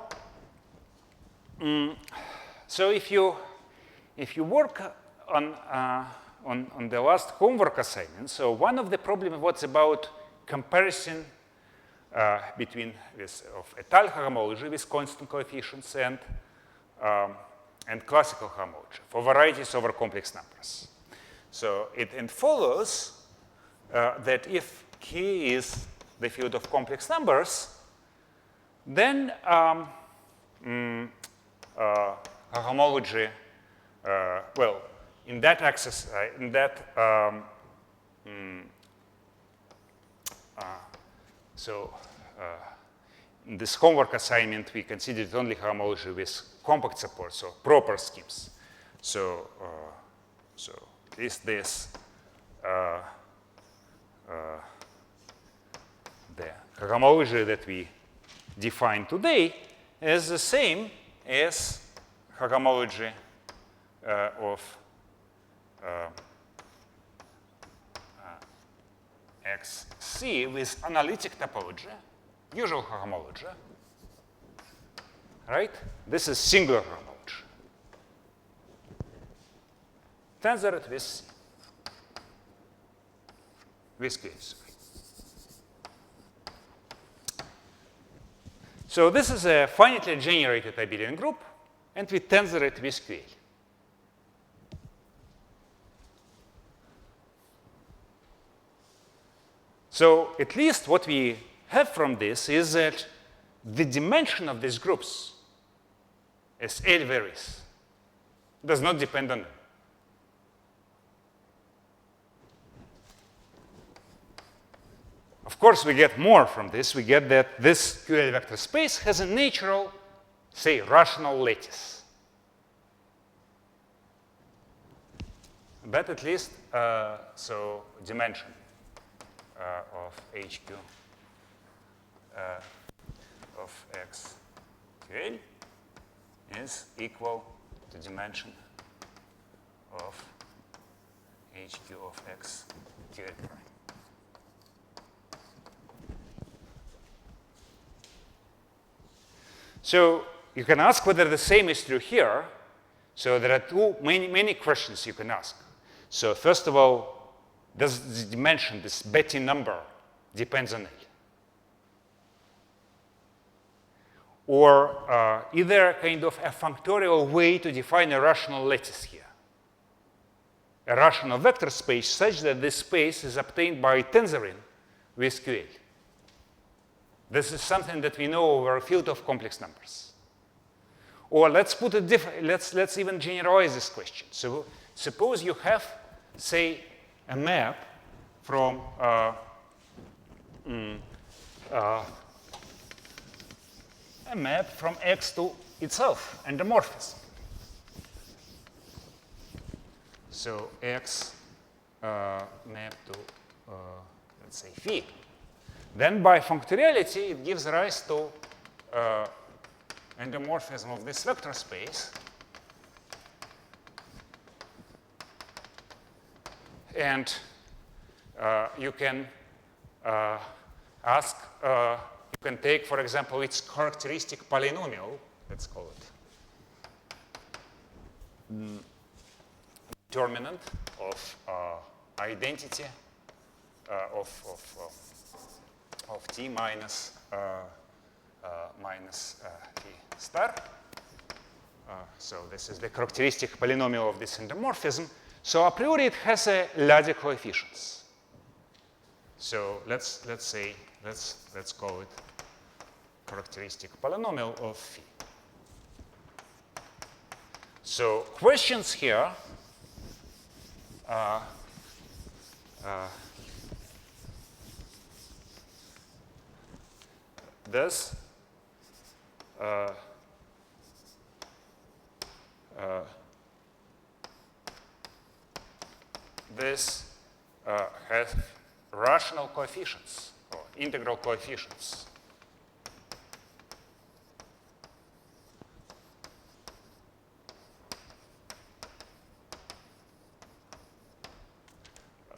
Speaker 1: so if you work on the last homework assignment, so one of the problems was about comparison between this of étale homology with constant coefficients and classical homology for varieties over complex numbers. So it follows that if K is the field of complex numbers, then homology, well, in that axis, in this homework assignment, we considered only homology with compact support, so proper schemes. So, so at least this, the homology that we define today is the same as homology of XC with analytic topology, usual homology, right? This is singular homology. Tensor it with C, with K, sorry. So this is a finitely generated abelian group, and we tensor it with QL. So at least what we have from this is that the dimension of these groups, as L varies, does not depend on them. Of course, we get more from this. We get that this QL vector space has a natural, say, rational lattice. But at least, so dimension of HQ of X QL is equal to dimension of HQ of X QL prime. So you can ask whether the same is true here. So there are many questions you can ask. So first of all, does the dimension, this Betty number, depends on L? Or is there kind of a functorial way to define a rational lattice here? A rational vector space such that this space is obtained by tensoring with QL. This is something that we know over a field of complex numbers. Or let's put it different. Let's even generalize this question. So suppose you have, say, a map from a map from X to itself, endomorphism. So X map to, let's say, phi. Then by functoriality, it gives rise to endomorphism of this vector space. And you can ask, you can take, for example, its characteristic polynomial, let's call it determinant of identity of t minus t star. So this is the characteristic polynomial of this endomorphism. So a priori, it has a ladder coefficients. So let's call it characteristic polynomial of phi. So questions here this this has rational coefficients or integral coefficients.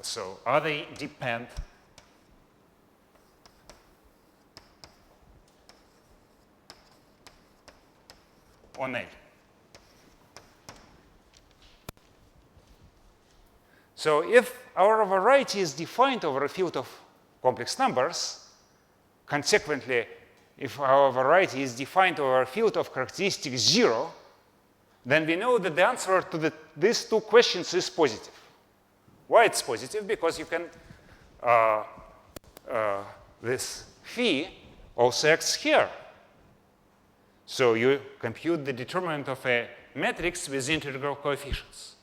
Speaker 1: So are they depend on L? So if our variety is defined over a field of complex numbers, consequently, if our variety is defined over a field of characteristic 0, then we know that the answer to these two questions is positive. Why it's positive? Because you can, this phi also acts here. So you compute the determinant of a matrix with integral coefficients.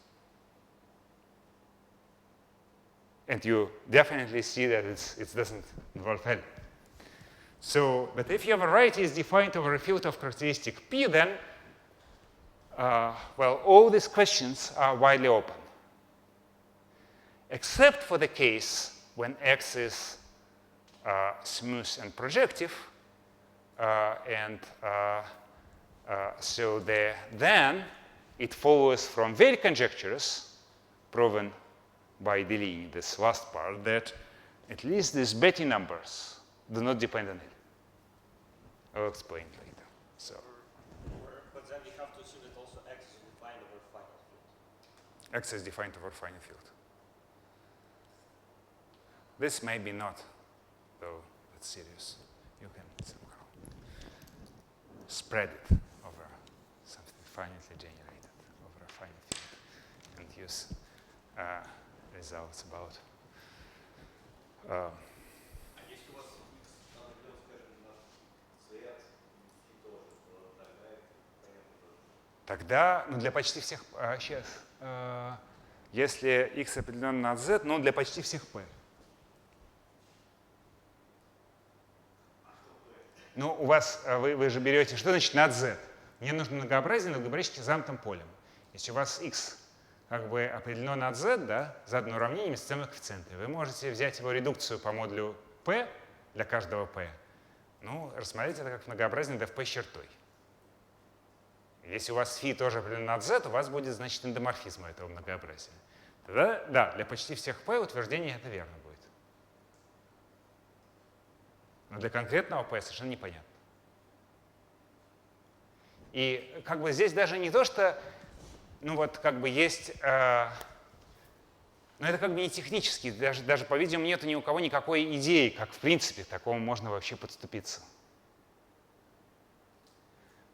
Speaker 1: And you definitely see that it doesn't involve L. So, but if your variety is defined over a field of characteristic P, then, well, all these questions are widely open. Except for the case when X is smooth and projective, so then it follows from Weil conjectures, proven by deleting this last part, that at least these Betty numbers do not depend on it. I'll explain later. So,
Speaker 2: but then we have to assume that also X is defined over finite field.
Speaker 1: X is defined over finite field. This may be not, though that's serious. You can somehow spread it over something finitely generated over a finite field and use results about тогда, ну, для почти всех, если x определенно от z, ну, для почти всех p. Ну, у вас, вы же берете, что значит над z? Мне нужно многообразие на алгебраически замкнутым полем. Если у вас x как бы определено над z, да, заданное уравнение с системой коэффициентами, вы можете взять его редукцию по модулю p для каждого p, ну, рассмотреть это как многообразие dfp с чертой. Если у вас φ тоже определено над z, у вас будет, значит, эндоморфизм этого многообразия. Тогда, да, для почти всех p утверждение это верно будет. Но для конкретного p совершенно непонятно. И как бы здесь даже не то, что, ну вот как бы есть, но это как бы не технически, даже по-видимому, нет ни у кого никакой идеи, как в принципе к такому можно вообще подступиться.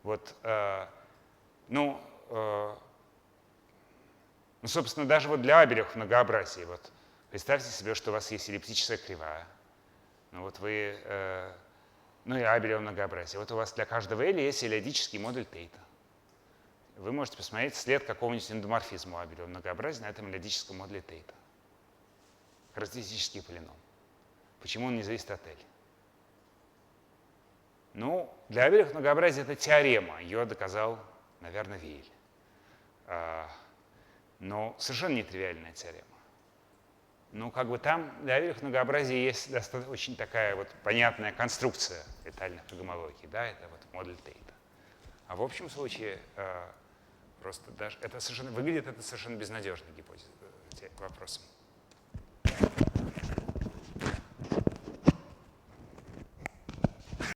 Speaker 1: Вот, ну, собственно, даже вот для абелевых многообразий, вот представьте себе, что у вас есть эллиптическая кривая. Ну вот вы, ну и абелево многообразие. Вот у вас для каждого L есть элиадический модуль Тейта. Вы можете посмотреть след какого-нибудь эндоморфизма у абелевого многообразия на этом элиадическом модуле Тейта. Характеристический полином. Почему он не зависит от L? Ну, для абелевых многообразия это теорема. Ее доказал, наверное, Вейль. Но совершенно нетривиальная теорема. Ну, как бы там для абелевых многообразий есть очень такая вот понятная конструкция детальной гомологии, да, это вот модуль Тейта. А в общем случае просто даже это совершенно выглядит это совершенно безнадежной гипотезой, вопросом.